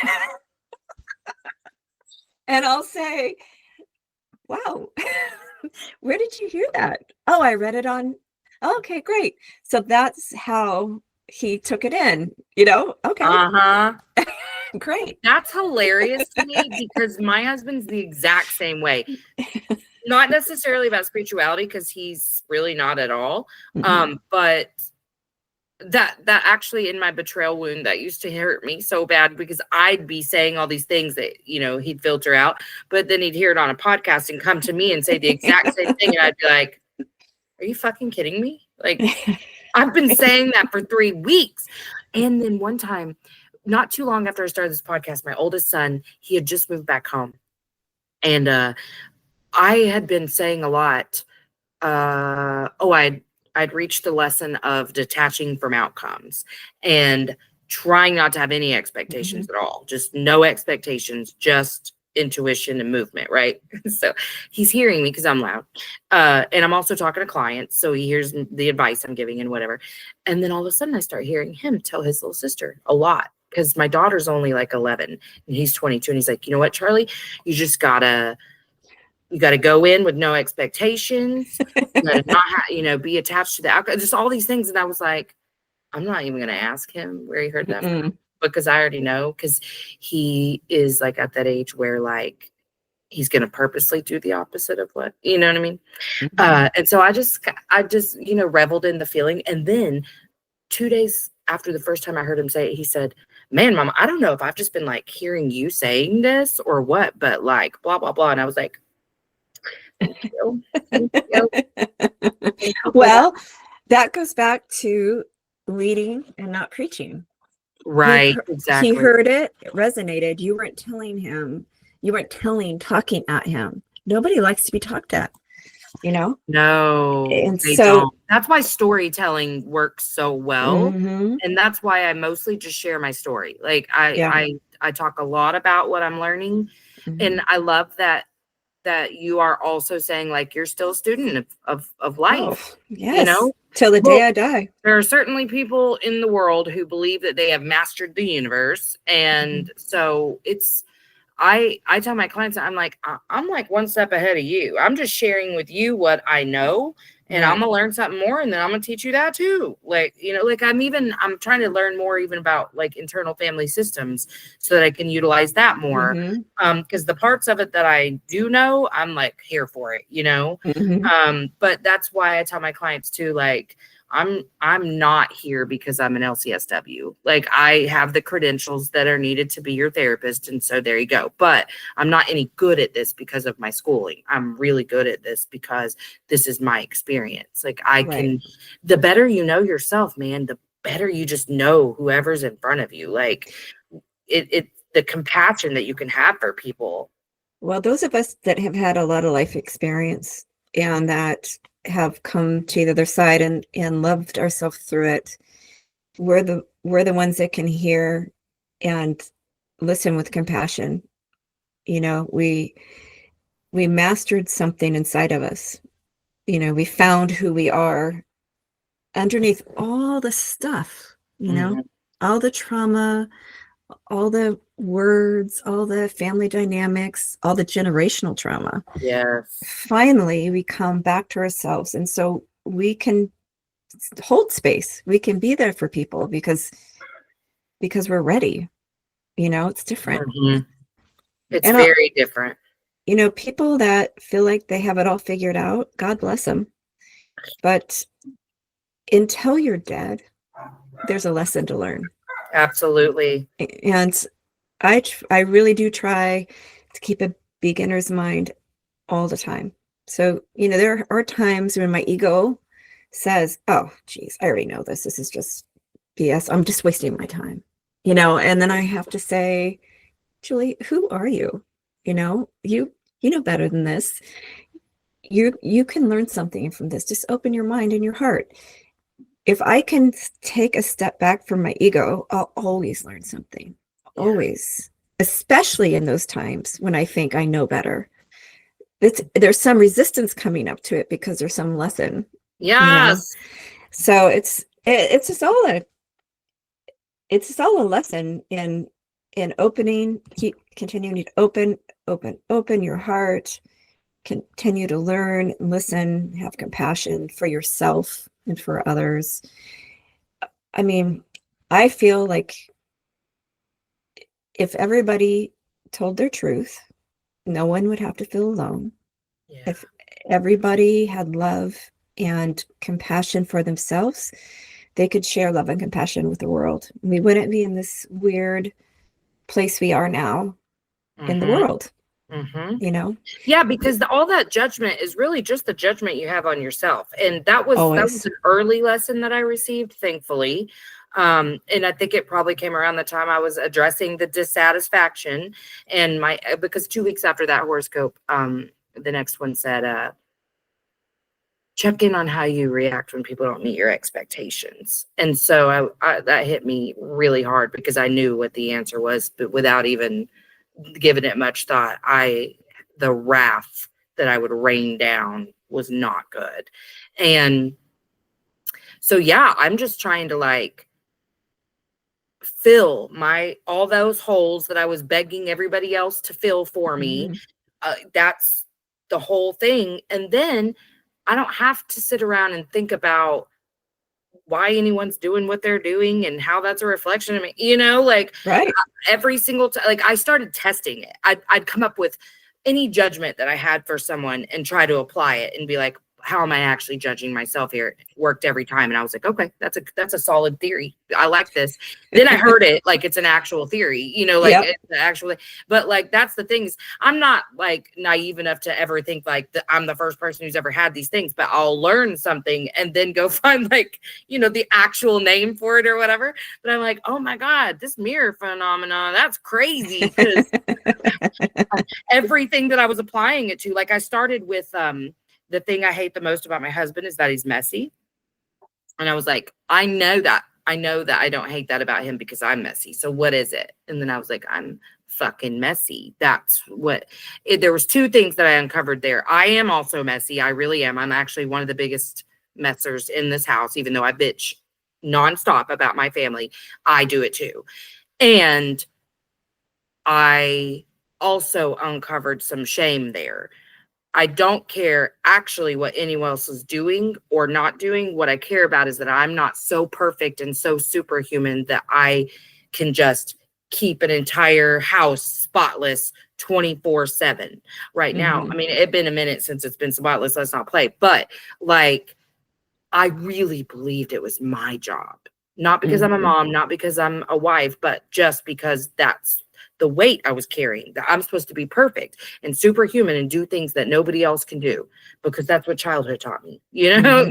Speaker 3: and I'll say, wow, where did you hear that? Oh, I read it on. Okay, great. So that's how he took it in, Okay. Great.
Speaker 2: That's hilarious to me because my husband's the exact same way. Not necessarily about spirituality, because he's really not at all. But that actually, in my betrayal wound, that used to hurt me so bad, because I'd be saying all these things that, he'd filter out, but then he'd hear it on a podcast and come to me and say the exact same thing. And I'd be like, are you fucking kidding me? Like, I've been saying that for 3 weeks. And then one time not too long after I started this podcast, my oldest son, he had just moved back home. And I had been saying a lot. I'd reached the lesson of detaching from outcomes and trying not to have any expectations at all. Just no expectations, just intuition and movement, right? So he's hearing me because I'm loud. And I'm also talking to clients. So he hears the advice I'm giving and whatever. And then all of a sudden I start hearing him tell his little sister a lot. Because my daughter's only like 11 and he's 22. And he's like, you know what, Charlie, you just gotta go in with no expectations, not be attached to the outcome, just all these things. And I was like, I'm not even going to ask him where he heard that from, because I already know, because he is like at that age where like he's going to purposely do the opposite of what, you know what I mean? And so I just, reveled in the feeling. And then 2 days after the first time I heard him say it, he said, man, Mama, I don't know if I've just been like hearing you saying this or what, but like blah, blah, blah. And I was like, thank you.
Speaker 3: Well, that goes back to leading and not preaching.
Speaker 2: Right. Exactly.
Speaker 3: He heard it resonated. You weren't talking at him. Nobody likes to be talked at,
Speaker 2: No.
Speaker 3: And so
Speaker 2: don't. That's why storytelling works so well. And that's why I mostly just share my story. Like I talk a lot about what I'm learning. And I love that you are also saying like you're still a student of life.
Speaker 3: Yes. Till the day I die.
Speaker 2: There are certainly people in the world who believe that they have mastered the universe. And so I tell my clients, I'm like one step ahead of you. I'm just sharing with you what I know, and I'm gonna learn something more, and then I'm gonna teach you that too. Like, I'm trying to learn more even about like internal family systems so that I can utilize that more. Because the parts of it that I do know, I'm like here for it, but that's why I tell my clients too, like, I'm not here because I'm an LCSW. Like, I have the credentials that are needed to be your therapist. And so there you go. But I'm not any good at this because of my schooling. I'm really good at this because this is my experience. Like the better you know yourself, man, the better you just know whoever's in front of you. Like the compassion that you can have for people.
Speaker 3: Well, those of us that have had a lot of life experience and that have come to the other side and loved ourselves through it, we're the ones that can hear and listen with compassion. We mastered something inside of us. We found who we are underneath all the stuff, all the trauma, all the words, all the family dynamics, all the generational trauma.
Speaker 2: Yes.
Speaker 3: Finally, we come back to ourselves. And so we can hold space. We can be there for people because we're ready. It's different.
Speaker 2: It's very different.
Speaker 3: People that feel like they have it all figured out, God bless them. But until you're dead, there's a lesson to learn.
Speaker 2: Absolutely.
Speaker 3: And I really do try to keep a beginner's mind all the time. So, there are times when my ego says, oh, geez, I already know this. This is just BS. I'm just wasting my time, and then I have to say, Julie, who are you? You know better than this. You can learn something from this. Just open your mind and your heart. If I can take a step back from my ego, I'll always learn something. Always. Especially in those times when I think I know better. There's some resistance coming up to it because there's some lesson.
Speaker 2: Yes.
Speaker 3: So it's just all a lesson in opening, keep continuing to open your heart, continue to learn, listen, have compassion for yourself and for others. I mean, I feel like if everybody told their truth, no one would have to feel alone. Yeah. If everybody had love and compassion for themselves, they could share love and compassion with the world. We wouldn't be in this weird place we are now in the world.
Speaker 2: Yeah, because all that judgment is really just the judgment you have on yourself. And that was an early lesson that I received, thankfully. And I think it probably came around the time I was addressing the dissatisfaction and because 2 weeks after that horoscope, the next one said, check in on how you react when people don't meet your expectations. And so that hit me really hard because I knew what the answer was, but without even giving it much thought, the wrath that I would rain down was not good. And so, yeah, I'm just trying to like fill all those holes that I was begging everybody else to fill for me. That's the whole thing. And then I don't have to sit around and think about why anyone's doing what they're doing and how that's a reflection of me, like
Speaker 3: Right.
Speaker 2: Every single time, like I started testing it. I'd come up with any judgment that I had for someone and try to apply it and be like, how am I actually judging myself here? It worked every time. And I was like, okay, that's a solid theory. I like this. Then I heard it like it's an actual theory, it's actually, but like, that's the things. I'm not like naive enough to ever think like that I'm the first person who's ever had these things, but I'll learn something and then go find like, the actual name for it or whatever. But I'm like, oh my God, this mirror phenomenon, that's crazy. Because everything that I was applying it to, like I started with, the thing I hate the most about my husband is that he's messy. And I was like, I know that I don't hate that about him because I'm messy. So what is it? And then I was like, I'm fucking messy. That's what there was 2 things that I uncovered there. I am also messy. I really am. I'm actually one of the biggest messers in this house, even though I bitch nonstop about my family. I do it too. And I also uncovered some shame there. I don't care actually what anyone else is doing or not doing. What I care about is that I'm not so perfect and so superhuman that I can just keep an entire house spotless 24/7 right now. I mean, it's been a minute since it's been spotless. Let's not play. But like, I really believed it was my job, not because I'm a mom, not because I'm a wife, but just because that's the weight I was carrying, that I'm supposed to be perfect and superhuman and do things that nobody else can do, because that's what childhood taught me,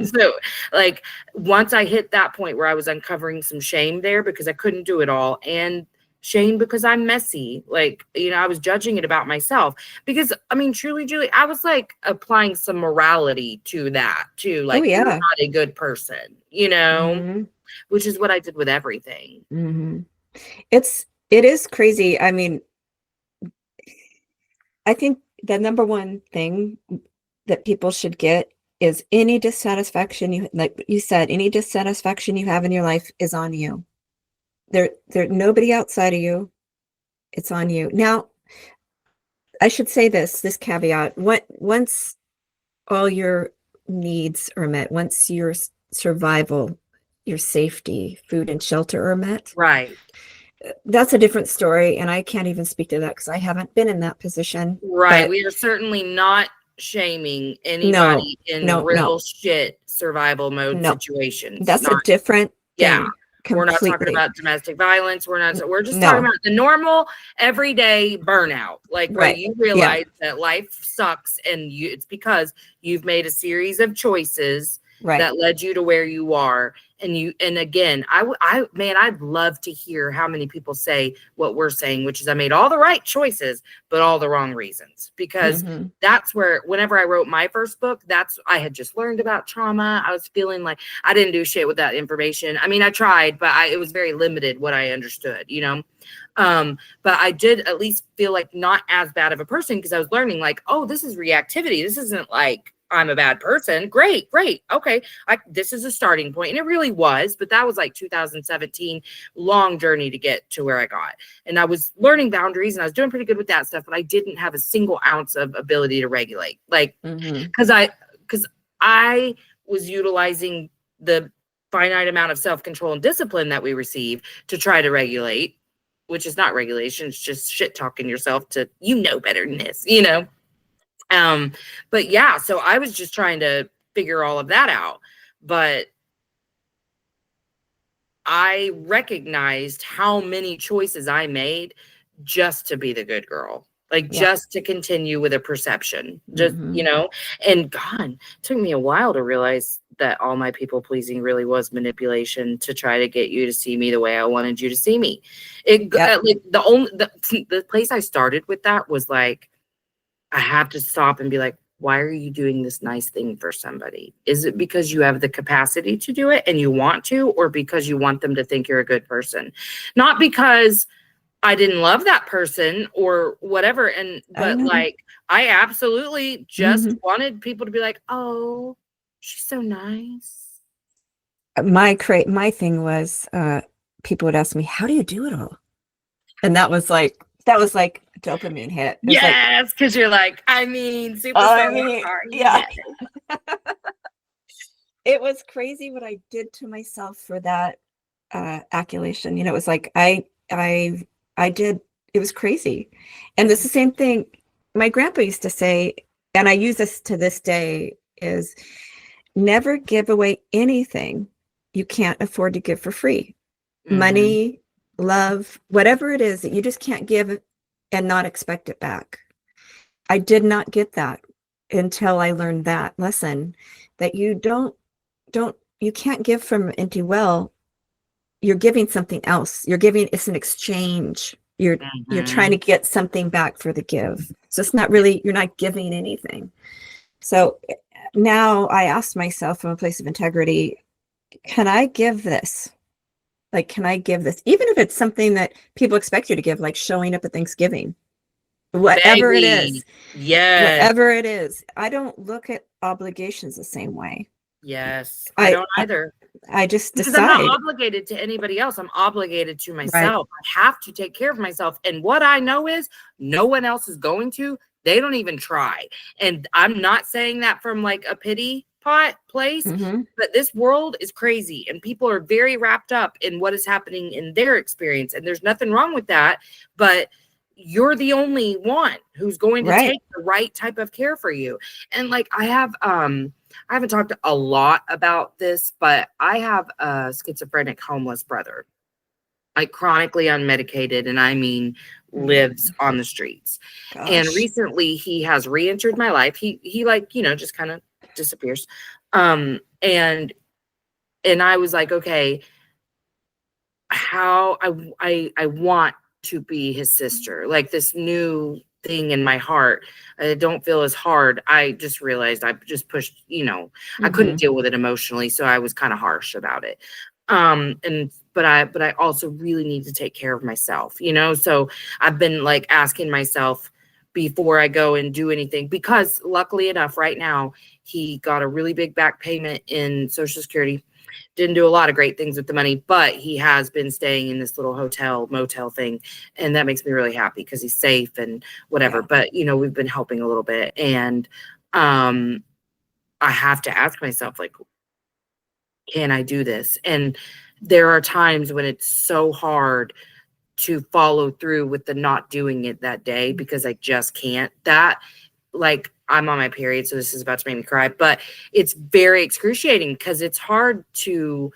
Speaker 2: So like, once I hit that point where I was uncovering some shame there because I couldn't do it all, and shame because I'm messy, like, I was judging it about myself because, I mean, truly, Julie, I was like applying some morality to that too. Like, you're not a good person, which is what I did with everything.
Speaker 3: It is crazy. I mean, I think the number one thing that people should get is any dissatisfaction like you said, any dissatisfaction you have in your life is on you. There nobody outside of you. It's on you. Now, I should say this caveat. Once all your needs are met, once your survival, your safety, food and shelter are met.
Speaker 2: Right.
Speaker 3: That's a different story, and I can't even speak to that because I haven't been in that position.
Speaker 2: Right. We are certainly not shaming anybody in real shit survival mode situations.
Speaker 3: That's a different thing.
Speaker 2: We're not talking about domestic violence. We're just talking about the normal everyday burnout. Like, where you realize that life sucks and it's because you've made a series of choices that led you to where you are. And again, I'd love to hear how many people say what we're saying, which is I made all the right choices, but all the wrong reasons, because that's where, whenever I wrote my first book, I had just learned about trauma. I was feeling like I didn't do shit with that information. I mean, I tried, but it was very limited what I understood, but I did at least feel like not as bad of a person, because I was learning like, oh, this is reactivity. This isn't like I'm a bad person. Great. Okay. This is a starting point. And it really was, but that was like 2017, long journey to get to where I got. And I was learning boundaries and I was doing pretty good with that stuff, but I didn't have a single ounce of ability to regulate. Like, because I was utilizing the finite amount of self-control and discipline that we receive to try to regulate, which is not regulation. It's just shit talking yourself to, better than this, but yeah, so I was just trying to figure all of that out, but I recognized how many choices I made just to be the good girl, like just to continue with a perception, just, and God, it took me a while to realize that all my people pleasing really was manipulation to try to get you to see me the way I wanted you to see me. Like the place I started with that was like, I have to stop and be like, why are you doing this nice thing for somebody? Is it because you have the capacity to do it and you want to, or because you want them to think you're a good person? Not because I didn't love that person or whatever. But like, I absolutely just wanted people to be like, oh, she's so nice.
Speaker 3: My thing was, people would ask me, how do you do it all? And that was like dopamine hit.
Speaker 2: Yes, because you're like,
Speaker 3: yeah. It was crazy what I did to myself for that accolation. You know, it was like I did. It was crazy, and it's the same thing. My grandpa used to say, and I use this to this day: is never give away anything you can't afford to give for free. Money, love, whatever it is that you just can't give and not expect it back. I did not get that until I learned that lesson, that you can't give from an empty well. You're giving something else. It's an exchange. You're trying to get something back for the give. So it's not really, you're not giving anything. So now I ask myself from a place of integrity, can I give this? Like, can I give this? Even if it's something that people expect you to give, like showing up at Thanksgiving, whatever it is.
Speaker 2: Yes.
Speaker 3: Whatever it is. I don't look at obligations the same way.
Speaker 2: Yes. I don't either.
Speaker 3: I just decide.
Speaker 2: Because I'm not obligated to anybody else. I'm obligated to myself. Right. I have to take care of myself. And what I know is no one else is going to. They don't even try. And I'm not saying that from like a pity pot place, but this world is crazy and people are very wrapped up in what is happening in their experience. And there's nothing wrong with that. But you're the only one who's going to take the right type of care for you. And like I haven't talked a lot about this, but I have a schizophrenic homeless brother, like chronically unmedicated. And I mean, lives on the streets. Gosh. And recently he has re-entered my life. He like, you know, just kind of disappears. And I was like, okay, how I want to be his sister, like this new thing in my heart. I don't feel as hard. I just realized I just pushed, you know, I couldn't deal with it emotionally. So I was kind of harsh about it. But I also really need to take care of myself, you know? So I've been like asking myself before I go and do anything, because luckily enough, right now, he got a really big back payment in Social Security. Didn't do a lot of great things with the money, but he has been staying in this little motel thing. And that makes me really happy because he's safe and whatever. Yeah. But, you know, we've been helping a little bit. And I have to ask myself, like, can I do this? And there are times when it's so hard to follow through with the not doing it that day because I just can't. That, like, I'm on my period, so this is about to make me cry, but it's very excruciating because it's hard to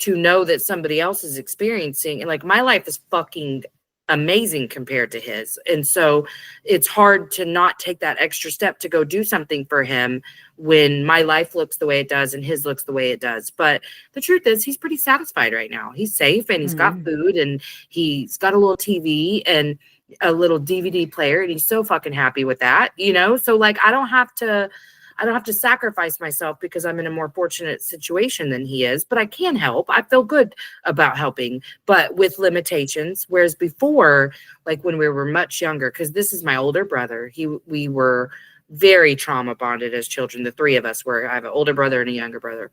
Speaker 2: know that somebody else is experiencing, and like my life is fucking amazing compared to his. And so it's hard to not take that extra step to go do something for him when my life looks the way it does and his looks the way it does. But the truth is he's pretty satisfied right now. He's safe and he's got food and he's got a little TV and a little DVD player and he's so fucking happy with that, you know? So like, I don't have to sacrifice myself because I'm in a more fortunate situation than he is, but I can help. I feel good about helping, but with limitations. Whereas before, like when we were much younger, because this is my older brother, we were very trauma bonded as children. The three of us were. I have an older brother and a younger brother.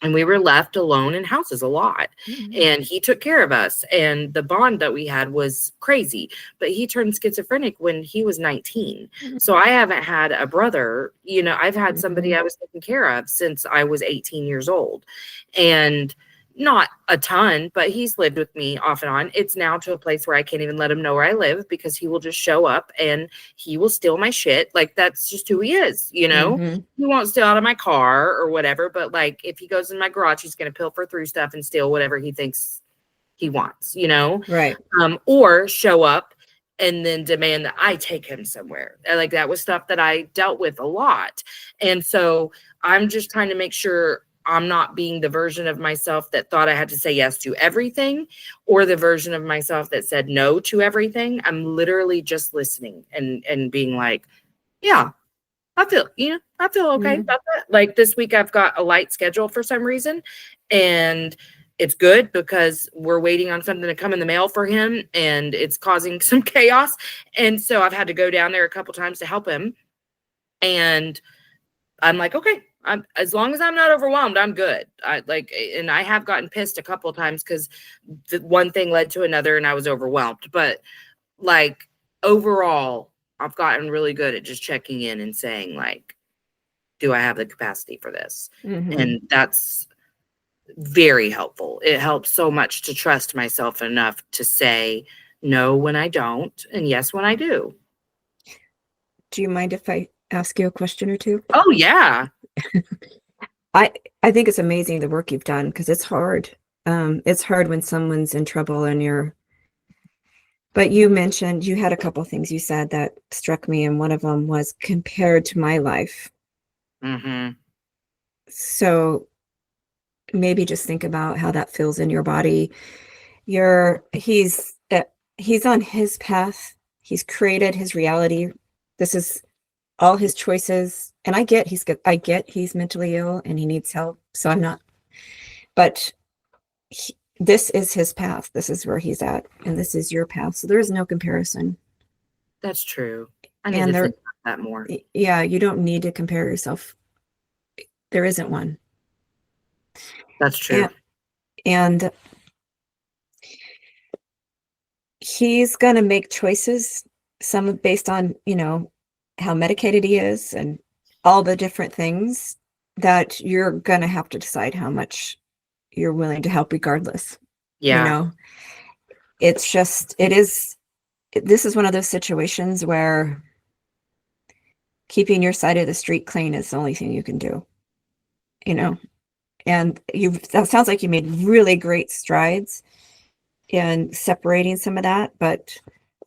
Speaker 2: And we were left alone in houses a lot. And he took care of us. And the bond that we had was crazy. But he turned schizophrenic when he was 19. So I haven't had a brother. You know, I've had somebody I was taking care of since I was 18 years old. And not a ton, but he's lived with me off and on. It's now to a place where I can't even let him know where I live because he will just show up and he will steal my shit. Like, that's just who he is, you know? He won't steal out of my car or whatever, but like if he goes in my garage, he's going to pilfer through stuff and steal whatever he thinks he wants, you know?
Speaker 3: Right.
Speaker 2: Or show up and then demand that I take him somewhere. Like, that was stuff that I dealt with a lot. And so I'm just trying to make sure I'm not being the version of myself that thought I had to say yes to everything, or the version of myself that said no to everything. I'm literally just listening and being like, yeah, I feel okay about that. Like this week, I've got a light schedule for some reason, and it's good because we're waiting on something to come in the mail for him, and it's causing some chaos. And so I've had to go down there a couple times to help him. And I'm like, okay, as long as I'm not overwhelmed, I'm good. And I have gotten pissed a couple of times because one thing led to another and I was overwhelmed. But like overall, I've gotten really good at just checking in and saying like, do I have the capacity for this? And that's very helpful. It helps so much to trust myself enough to say no when I don't and yes when I do.
Speaker 3: Do you mind if I ask you a question or two?
Speaker 2: Oh yeah.
Speaker 3: I think it's amazing the work you've done because it's hard. It's hard when someone's in trouble and but you mentioned you had a couple things you said that struck me, and one of them was compared to my life. So maybe just think about how that feels in your body. He's on his path. He's created his reality. This is all his choices. And I get he's mentally ill and he needs help. So I'm not, but this is his path. This is where he's at. And this is your path. So there is no comparison.
Speaker 2: That's true. I need to think about that more.
Speaker 3: Yeah. You don't need to compare yourself. There isn't one.
Speaker 2: That's true.
Speaker 3: And he's going to make choices, some based on, how medicated he is and all the different things that you're going to have to decide how much you're willing to help regardless.
Speaker 2: Yeah.
Speaker 3: This is one of those situations where keeping your side of the street clean is the only thing you can do, and that sounds like you made really great strides in separating some of that, but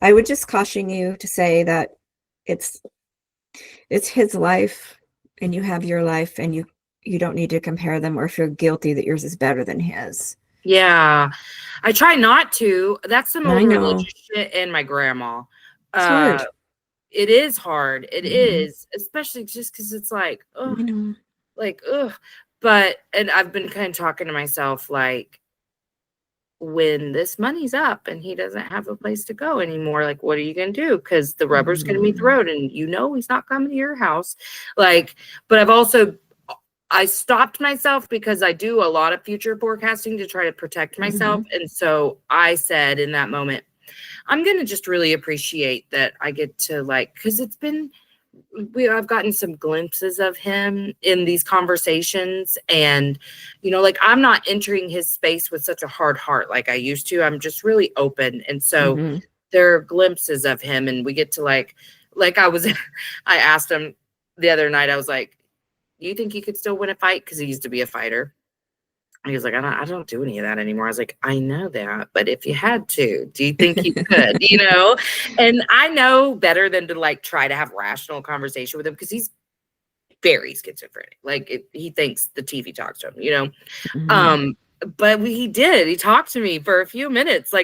Speaker 3: I would just caution you to say that it's his life and you have your life, and you don't need to compare them or feel guilty that yours is better than his.
Speaker 2: Yeah. I try not to. That's some old religious shit and my grandma.
Speaker 3: It's hard.
Speaker 2: It is hard. It is, especially just because it's like, and I've been kind of talking to myself like, when this money's up and he doesn't have a place to go anymore, like, what are you going to do? Because the rubber's going to meet the road and he's not coming to your house. Like, but I stopped myself because I do a lot of future forecasting to try to protect myself. And so I said in that moment, I'm going to just really appreciate that I get to because I've gotten some glimpses of him in these conversations, and I'm not entering his space with such a hard heart like I used to. I'm just really open, and so there are glimpses of him, and we get to I asked him the other night, I was like, you think you could still win a fight? Because he used to be a fighter. And he was like, I don't do any of that anymore. I was like, I know that, but if you had to, do you think you could? And I know better than to try to have rational conversation with him because he's very schizophrenic. He thinks the TV talks to him, but he did. He talked to me for a few minutes,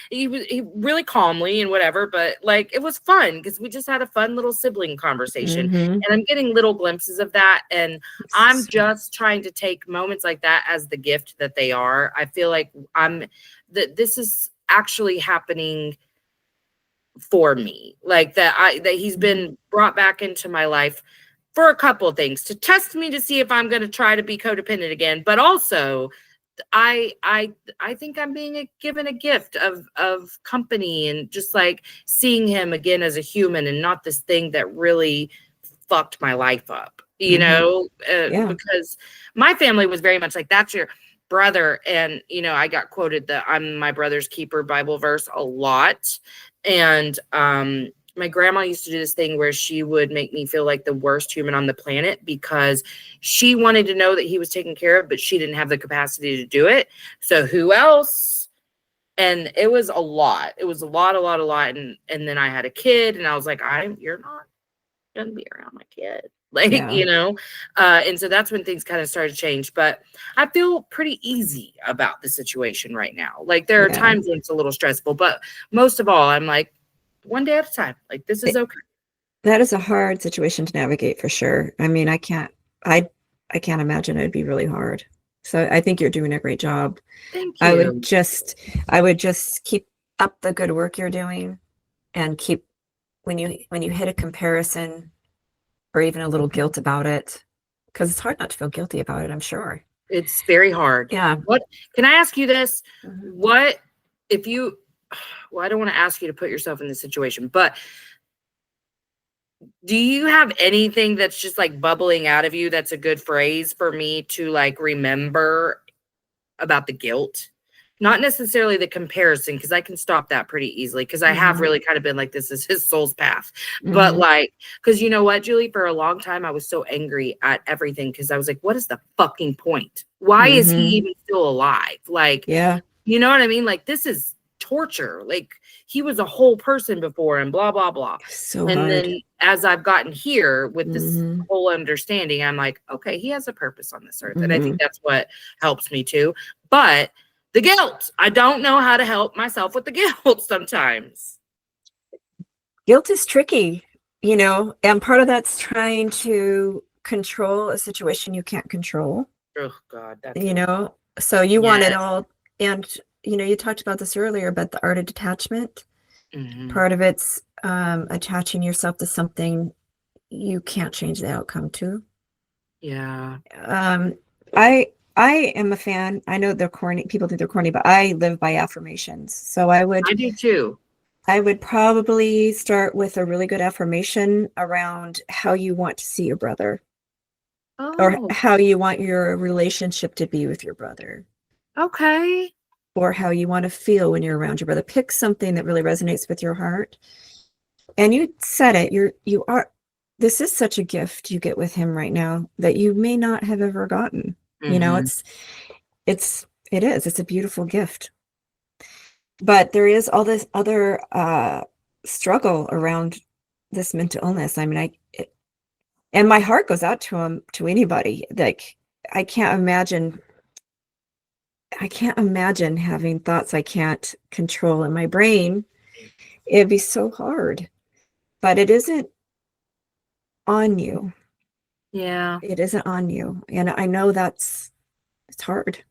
Speaker 2: he really calmly and whatever, but it was fun because we just had a fun little sibling conversation, and I'm getting little glimpses of that. And I'm just trying to take moments like that as the gift that they are. I feel like this is actually happening for me, that he's been brought back into my life for a couple of things, to test me to see if I'm going to try to be codependent again. But also I think I'm being given a gift of company, and just seeing him again as a human and not this thing that really fucked my life up, because my family was very much like, that's your brother. And, I got quoted that I'm my brother's keeper Bible verse a lot. And, my grandma used to do this thing where she would make me feel like the worst human on the planet because she wanted to know that he was taken care of, but she didn't have the capacity to do it. So who else? And it was a lot. It was a lot. And then I had a kid, and I was like, you're not going to be around my kid. Like,
Speaker 3: Yeah.
Speaker 2: you know, and so that's when things kind of started to change. But I feel pretty easy about the situation right now. Like, there are
Speaker 3: Yeah.
Speaker 2: times when it's a little stressful, but most of all, I'm like, one day at a time. Like, this is okay.
Speaker 3: That is a hard situation to navigate for sure. I mean, I can't imagine it'd be really hard. So I think you're doing a great job.
Speaker 2: Thank
Speaker 3: I
Speaker 2: you.
Speaker 3: would just keep up the good work you're doing, and keep, when you hit a comparison or even a little guilt about it, because it's hard not to feel guilty about it, I'm sure.
Speaker 2: It's very hard.
Speaker 3: Yeah.
Speaker 2: What can I ask you this?
Speaker 3: Mhm.
Speaker 2: What if you, well, I don't want to ask you to put yourself in this situation, but do you have anything that's just like bubbling out of you that's a good phrase for me to like remember about the guilt? Not necessarily the comparison, because I can stop that pretty easily, because I have really kind of been like, this is his soul's path. But
Speaker 3: Mhm.
Speaker 2: like, because you know what, Julie, for a long time I was so angry at everything, because I was like, what is the fucking point? Why is he
Speaker 3: Mhm.
Speaker 2: even still alive? Like,
Speaker 3: Yeah.
Speaker 2: you know what I mean? Like, this is torture. Like, he was a whole person before, and blah blah blah.
Speaker 3: So
Speaker 2: And
Speaker 3: hard.
Speaker 2: then as I've gotten here with this
Speaker 3: Mhm.
Speaker 2: whole understanding, I'm like, okay, he has a purpose on this earth. And I think
Speaker 3: Mhm.
Speaker 2: that's what helps me too. But the guilt, I don't know how to help myself with the guilt sometimes.
Speaker 3: Guilt is tricky, and part of that's trying to control a situation you can't control,
Speaker 2: Oh God, that's
Speaker 3: so you want it
Speaker 2: yes.
Speaker 3: all. And you talked about this earlier, but the art of detachment,
Speaker 2: Mhm.
Speaker 3: part of it's attaching yourself to something you can't change the outcome to.
Speaker 2: Yeah.
Speaker 3: I am a fan. I know they're corny, people think they're corny, but I live by affirmations. So
Speaker 2: I do too.
Speaker 3: I would probably start with a really good affirmation around how you want to see your brother, or
Speaker 2: Oh,
Speaker 3: how you want your relationship to be with your brother,
Speaker 2: okay.
Speaker 3: or how you want to feel when you're around your brother. Pick something that really resonates with your heart. And you said it, this is such a gift you get with him right now that you may not have ever gotten.
Speaker 2: Mhm.
Speaker 3: It's a beautiful gift. But there is all this other struggle around this mental illness. I mean, and my heart goes out to him, to anybody. Like, I can't imagine having thoughts I can't control in my brain. It'd be so hard. But it isn't on you.
Speaker 2: Yeah.
Speaker 3: It isn't on you. And I know it's hard.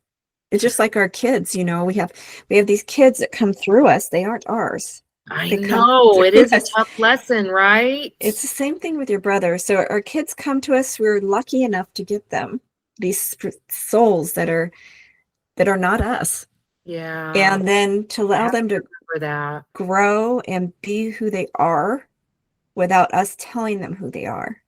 Speaker 3: It's just like our kids, we have these kids that come through us. They aren't ours.
Speaker 2: I
Speaker 3: They come
Speaker 2: know. It
Speaker 3: through
Speaker 2: is a
Speaker 3: us.
Speaker 2: tough lesson, right?
Speaker 3: It's the same thing with your brother. So our kids come to us. We're lucky enough to get them, these souls that are not us.
Speaker 2: Yeah.
Speaker 3: And then to
Speaker 2: I
Speaker 3: allow
Speaker 2: have
Speaker 3: them to
Speaker 2: remember that.
Speaker 3: grow and be who they are without us telling them who they are.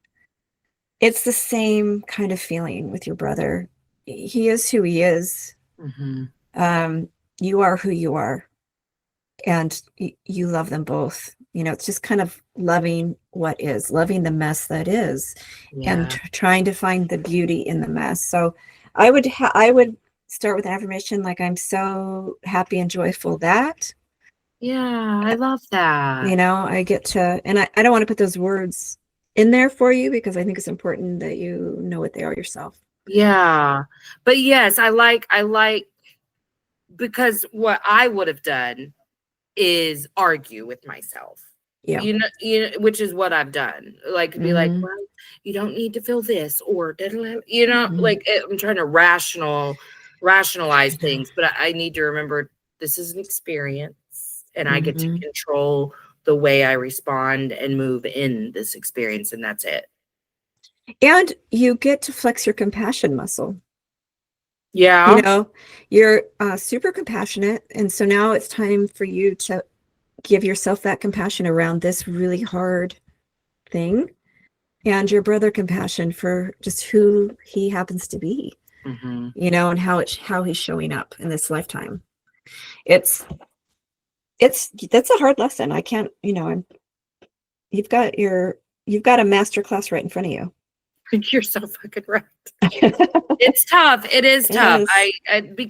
Speaker 3: It's the same kind of feeling with your brother. He is who he is.
Speaker 2: Mhm.
Speaker 3: You are who you are. And you love them both. It's just kind of loving what is, loving the mess that is, and
Speaker 2: Yeah.
Speaker 3: trying to find the beauty in the mess. So I would start with an affirmation like, I'm so happy and joyful that,
Speaker 2: Yeah, I love that.
Speaker 3: I get to, and I don't want to put those words in there for you, because I think it's important that you know what they are yourself.
Speaker 2: Yeah. But yes, I like because what I would have done is argue with myself.
Speaker 3: Yeah.
Speaker 2: Which is what I've done. Like, be like,
Speaker 3: Mhm.
Speaker 2: well, you don't need to feel this, or
Speaker 3: Mhm.
Speaker 2: like, I'm trying to rationalize things, but I need to remember this is an experience, and I get to
Speaker 3: Mhm.
Speaker 2: control the way I respond and move in this experience, and that's it.
Speaker 3: And you get to flex your compassion muscle.
Speaker 2: Yeah.
Speaker 3: You're super compassionate. And so now it's time for you to give yourself that compassion around this really hard thing, and your brother compassion for just who he happens to be,
Speaker 2: Mhm.
Speaker 3: and how he's showing up in this lifetime. That's a hard lesson. I can't, you've got a master class right in front of you.
Speaker 2: You're so fucking right. It's tough. It is tough.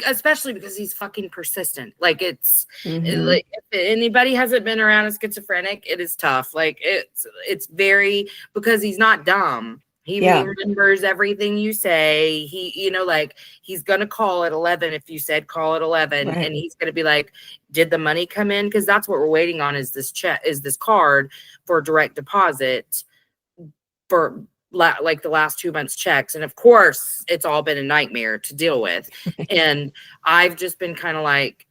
Speaker 2: Especially because he's fucking persistent. Like, like, if anybody hasn't been around a schizophrenic, it is tough. Like, it's very, because he's not dumb. He remembers everything you say. He, like he's going to call at 11. If you said call at 11 and he's going to be like, did the money come in? Cause that's what we're waiting on is this card for direct deposit for like the last 2 months checks. And of course it's all been a nightmare to deal with. And I've just been kind of like,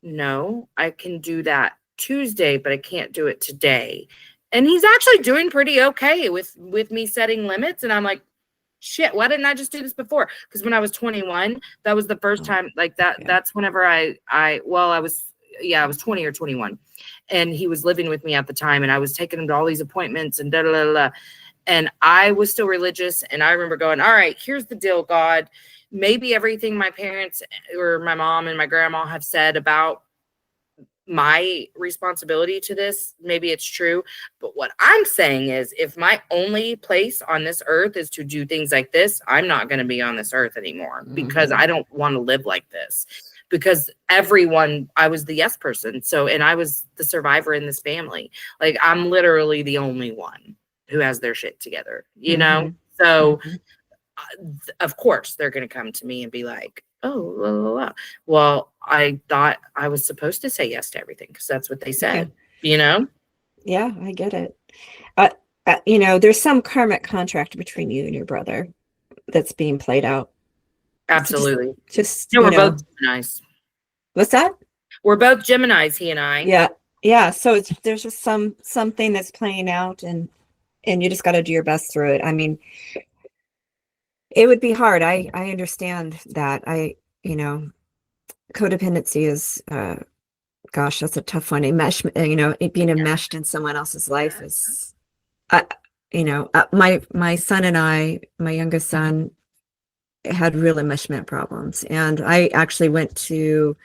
Speaker 2: no, I can do that Tuesday, but I can't do it today. And he's actually doing pretty okay with me setting limits. And I'm like, shit, why didn't I just do this before? Because when I was 21, that was the first time like that. Yeah. That's whenever I was 20 or 21. And he was living with me at the time. And I was taking him to all these appointments and And I was still religious. And I remember going, all right, here's the deal, God. Maybe everything my parents or my mom and my grandma have said about my responsibility to this, maybe it's true. But what I'm saying is if my only place on this earth is to do things like this, I'm not going to be on this earth anymore because I don't want to live like this. Because I was the yes person. So, and I was the survivor in this family. Like I'm literally the only one who has their shit together, you know? So of course they're going to come to me and be like, oh, blah, blah, blah. Well, I thought I was supposed to say yes to everything because that's what they said, you know?
Speaker 3: Yeah, I get it. There's some karmic contract between you and your brother that's being played out.
Speaker 2: Absolutely.
Speaker 3: We're
Speaker 2: both Geminis.
Speaker 3: What's that?
Speaker 2: We're both Geminis, he and I.
Speaker 3: Yeah. Yeah. So there's just something that's playing out and you just got to do your best through it. I mean, it would be hard. I understand that. Codependency is, gosh, that's a tough one. Being enmeshed in someone else's life is, my son and I, my youngest son, had real enmeshment problems. And I actually went to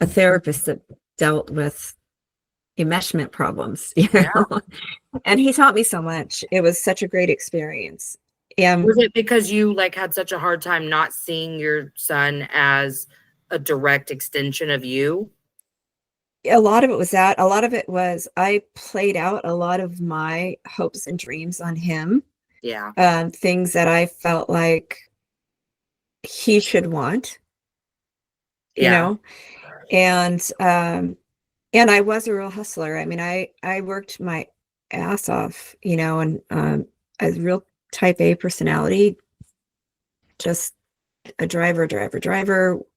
Speaker 3: a therapist that dealt with enmeshment problems, and he taught me so much. It was such a great experience. And
Speaker 2: was it because you had such a hard time not seeing your son as a direct extension of you?
Speaker 3: A lot of it was that. A lot of it was I played out a lot of my hopes and dreams on him.
Speaker 2: Yeah.
Speaker 3: Things that I felt like he should want, and I was a real hustler. I mean, I worked my ass off, and a real type A personality, just a driver,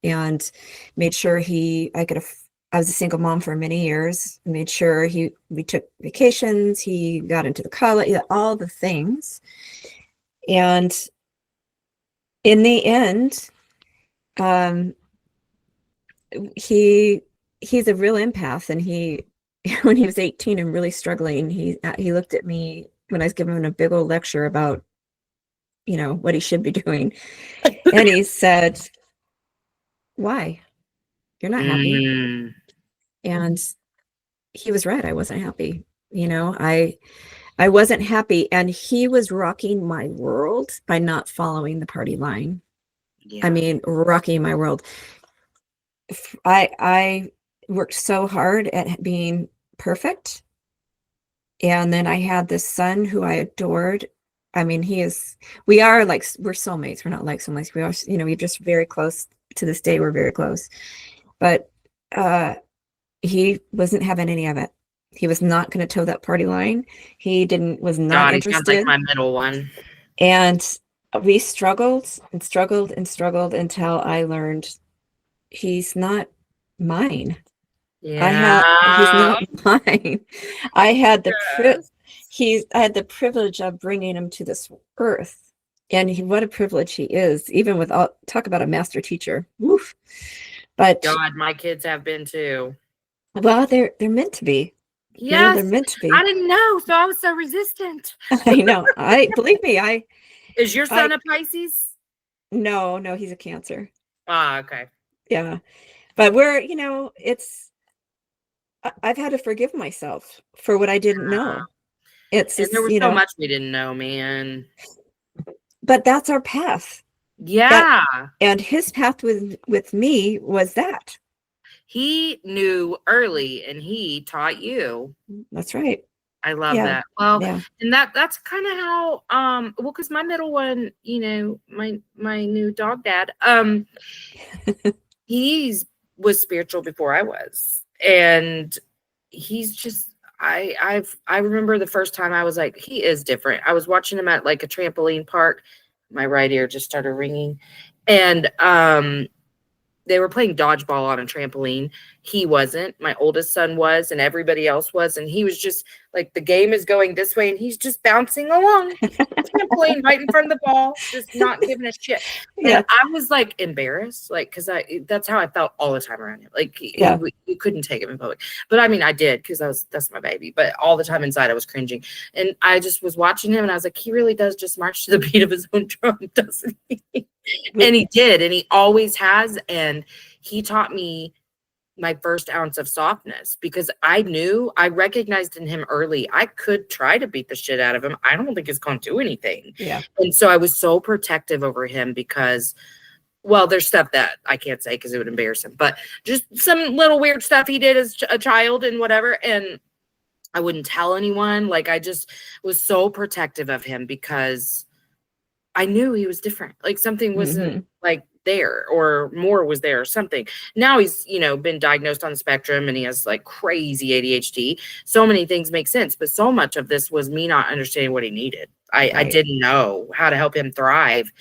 Speaker 3: and made sure I was a single mom for many years, made sure we took vacations, he got into the college, all the things. And in the end, he's a real empath, and when he was 18 and really struggling, he looked at me when I was giving him a big old lecture about, what he should be doing. And he said, why? You're not happy. And he was right. I wasn't happy. I wasn't happy. And he was rocking my world by not following the party line. Yeah. I mean, rocking my world. I worked so hard at being perfect. And then I had this son who I adored. I mean, we're soulmates. We're not like soulmates. We are, we're just very close to this day. We're very close, but, he wasn't having any of it. He was not going to toe that party line. Was not interested. He sounds
Speaker 2: like my middle one.
Speaker 3: And we struggled and struggled and struggled until I learned he's not mine.
Speaker 2: Yeah.
Speaker 3: He's not mine. I had the privilege of bringing him to this earth, and what a privilege he is. Even talk about a master teacher. Woof. But
Speaker 2: God, my kids have been too.
Speaker 3: Well, they're meant to be.
Speaker 2: Yes,
Speaker 3: they're meant to be.
Speaker 2: I didn't know, so I was so resistant.
Speaker 3: I know. Believe me.
Speaker 2: Is your son a Pisces?
Speaker 3: No, he's a Cancer.
Speaker 2: Ah, okay.
Speaker 3: Yeah, but I've had to forgive myself for what I didn't know.
Speaker 2: There was so much we didn't know, man.
Speaker 3: But that's our path.
Speaker 2: Yeah.
Speaker 3: And his path with me was that.
Speaker 2: He knew early and he taught you.
Speaker 3: That's right.
Speaker 2: I love
Speaker 3: Yeah.
Speaker 2: that. Well,
Speaker 3: Yeah.
Speaker 2: and that's kind of how well, because my middle one, you know, my new dog dad, he's was spiritual before I was. And he's just I remember the first time I was like, he is different. I was watching him at like a trampoline park. My right ear just started ringing. And they were playing dodgeball on a trampoline. He wasn't. My oldest son was, and everybody else was. And he was just like, the game is going this way, and he's just bouncing along the trampoline right in front of the ball, just not giving a shit.
Speaker 3: Yeah.
Speaker 2: And I was like embarrassed, like, because that's how I felt all the time around him. Like,
Speaker 3: Yeah.
Speaker 2: you couldn't take him in public. But I mean, I did, because that's my baby. But all the time inside, I was cringing. And I just was watching him, and I was like, he really does just march to the beat of his own drum, doesn't he? And he did, and he always has. And he taught me my first ounce of softness, because I recognized in him early, I could try to beat the shit out of him. I don't think it's going to do anything.
Speaker 3: Yeah.
Speaker 2: And so I was so protective over him because, well, there's stuff that I can't say because it would embarrass him, but just some little weird stuff he did as a child and whatever. And I wouldn't tell anyone. Like, I just was so protective of him because I knew he was different. Like, something wasn't like there, or more was there, or something. Now he's, you know, been diagnosed on the spectrum, and he has like crazy ADHD. So many things make sense, but so much of this was me not understanding what he needed. I didn't know how to help him thrive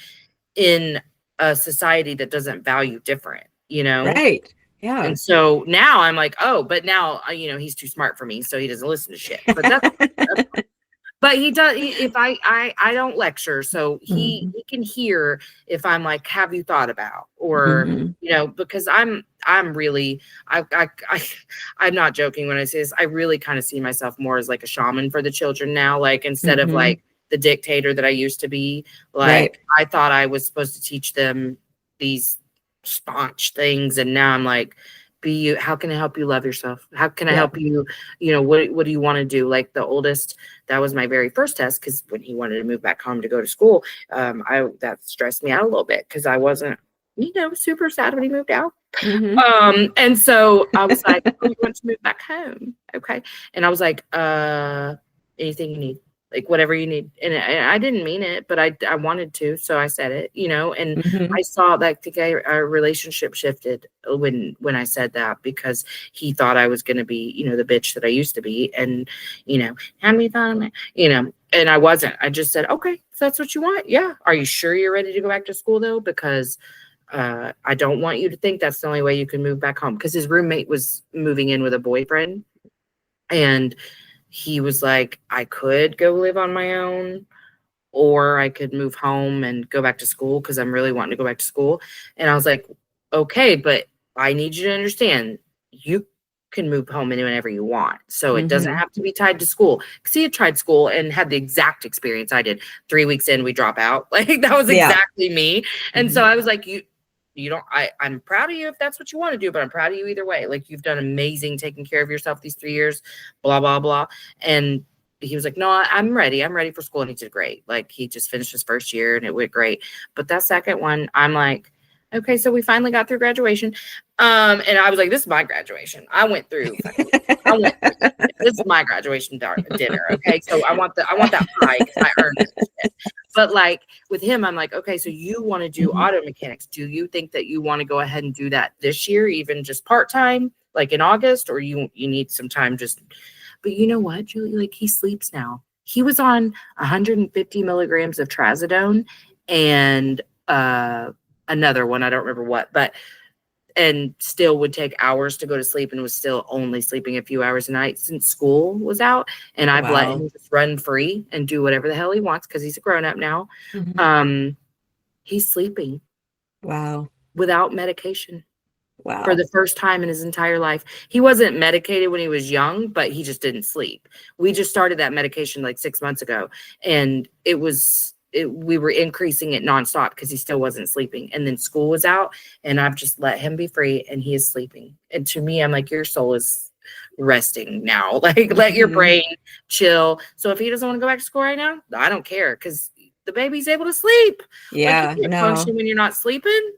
Speaker 2: in a society that doesn't value different, you know?
Speaker 3: Right. Yeah.
Speaker 2: And so now I'm like, oh, but now, you know, he's too smart for me, so he doesn't listen to shit. But that's but he does. If I don't lecture, so he can hear if I'm like, have you thought about, or you know, because I'm really I'm not joking when I say this. I really kind of see myself more as like a shaman for the children now. Like, instead of like the dictator that I used to be. Like, I thought I was supposed to teach them these staunch things, and now I'm like, be you. How can I help you love yourself? How can I help you? You know, what do you want to do? Like, the oldest, that was my very first test, because when he wanted to move back home to go to school, that stressed me out a little bit, because I wasn't, you know, super sad when he moved out. And so I was like, oh, you want to move back home? Okay. And I was like, anything you need. Like, whatever you need. And I didn't mean it, but I wanted to. So I said it, you know, and I saw that our relationship shifted when I said that, because he thought I was going to be, you know, the bitch that I used to be. And, you know, how many thought, you know, and I wasn't. I just said, okay, if that's what you want. Yeah. Are you sure you're ready to go back to school, though? Because I don't want you to think that's the only way you can move back home. Because his roommate was moving in with a boyfriend, and he was like, I could go live on my own, or I could move home and go back to school, because I'm really wanting to go back to school. And I was like, okay, but I need you to understand, you can move home whenever you want. So it doesn't have to be tied to school. Because he had tried school and had the exact experience I did. 3 weeks in, we drop out. Like, that was exactly me. And so I was like, you don't, I'm proud of you if that's what you want to do, but I'm proud of you either way. Like, you've done amazing taking care of yourself these 3 years, blah, blah, blah. And he was like, no, I'm ready. I'm ready for school. And he did great. Like, he just finished his first year and it went great. But that second one, I'm like, okay, so we finally got through graduation. And I was like, this is my graduation. This is my graduation dinner. Okay. So I want that pie, because I earned it. But like, with him, I'm like, okay, so you want to do auto mechanics. Do you think that you want to go ahead and do that this year, even just part-time, like in August, or you need some time just, but you know what, Julie, like, he sleeps now. He was on 150 milligrams of trazodone and, another one, I don't remember what, and still would take hours to go to sleep, and was still only sleeping a few hours a night since school was out. And I've let him just run free and do whatever the hell he wants, because he's a grown-up now. He's sleeping.
Speaker 3: Wow.
Speaker 2: Without medication.
Speaker 3: Wow.
Speaker 2: For the first time in his entire life. He wasn't medicated when he was young, but he just didn't sleep. We just started that medication like 6 months ago, and we were increasing it nonstop, because he still wasn't sleeping. And then school was out, and I've just let him be free, and he is sleeping. And to me, I'm like, your soul is resting now. Like, let your brain chill. So if he doesn't want to go back to school right now, I don't care, because the baby's able to sleep.
Speaker 3: Yeah,
Speaker 2: like, you can't function when you're not sleeping.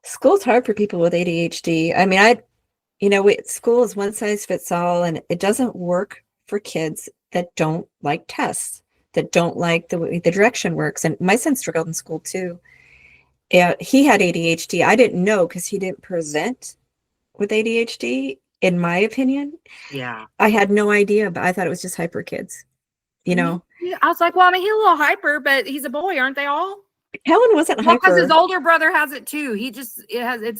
Speaker 3: School's hard for people with ADHD. I mean, school is one size fits all, and it doesn't work for kids that don't like tests, that don't like the way the direction works. And my son struggled in school too. And he had ADHD. I didn't know because he didn't present with ADHD, in my opinion.
Speaker 2: Yeah.
Speaker 3: I had no idea, but I thought it was just hyper kids, you know.
Speaker 2: Yeah, I was like, well, I mean, he's a little hyper, but he's a boy, aren't they all?
Speaker 3: Helen wasn't
Speaker 2: Well, because
Speaker 3: hyper.
Speaker 2: his older brother has it too. It's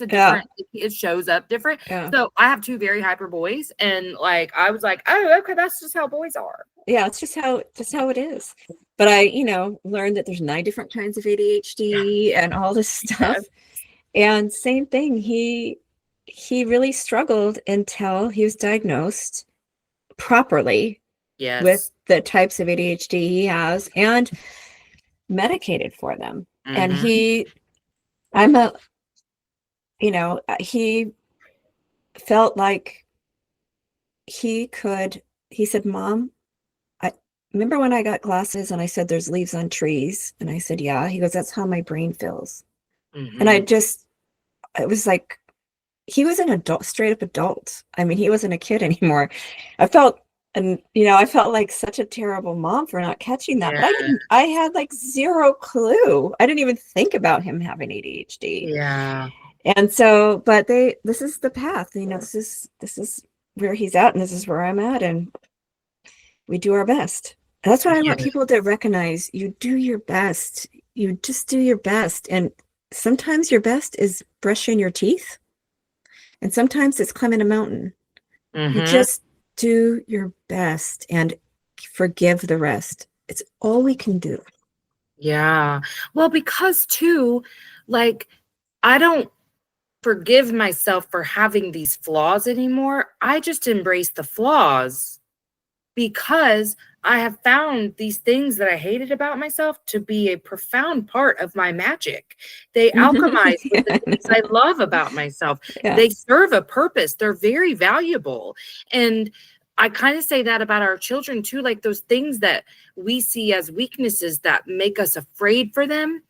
Speaker 2: a different, it shows up different.
Speaker 3: Yeah.
Speaker 2: So I have two very hyper boys, and like I was like, oh, okay, that's just how boys are.
Speaker 3: Yeah, it's just how it is. But I, learned that there's 9 different kinds of ADHD and all this stuff. And same thing, he really struggled until he was diagnosed properly with the types of ADHD he has and medicated for them. And he felt like he said, Mom, I remember when I got glasses and I said, there's leaves on trees. And I said, yeah. He goes, that's how my brain feels. And it was like, he was an adult, straight up adult. I mean, he wasn't a kid anymore. I felt like such a terrible mom for not catching that.
Speaker 2: Yeah.
Speaker 3: But I had like zero clue. I didn't even think about him having ADHD.
Speaker 2: Yeah.
Speaker 3: And so, but this is the path, this is where he's at and this is where I'm at. And we do our best. And that's what I want people to recognize. You do your best. You just do your best. And sometimes your best is brushing your teeth. And sometimes it's climbing a mountain. You just do your best and forgive the rest. It's all we can do.
Speaker 2: Yeah. Well, because too, like, I don't forgive myself for having these flaws anymore. I just embrace the flaws because I have found these things that I hated about myself to be a profound part of my magic. They alchemize with the things I love about myself. Yeah. They serve a purpose. They're very valuable. And I kind of say that about our children too, like those things that we see as weaknesses that make us afraid for them.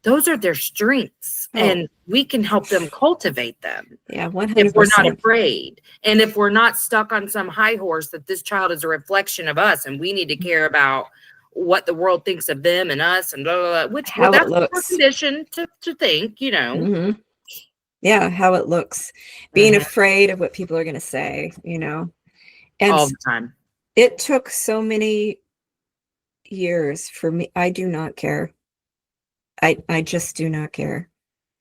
Speaker 2: Those are their strengths, and we can help them cultivate them.
Speaker 3: Yeah, 100%.
Speaker 2: If we're not afraid, and if we're not stuck on some high horse that this child is a reflection of us, and we need to care about what the world thinks of them and us, and blah, blah, blah, which that's our condition to think,
Speaker 3: Yeah, how it looks, being afraid of what people are going to say, and
Speaker 2: all the time.
Speaker 3: It took so many years for me. I do not care. I just do not care.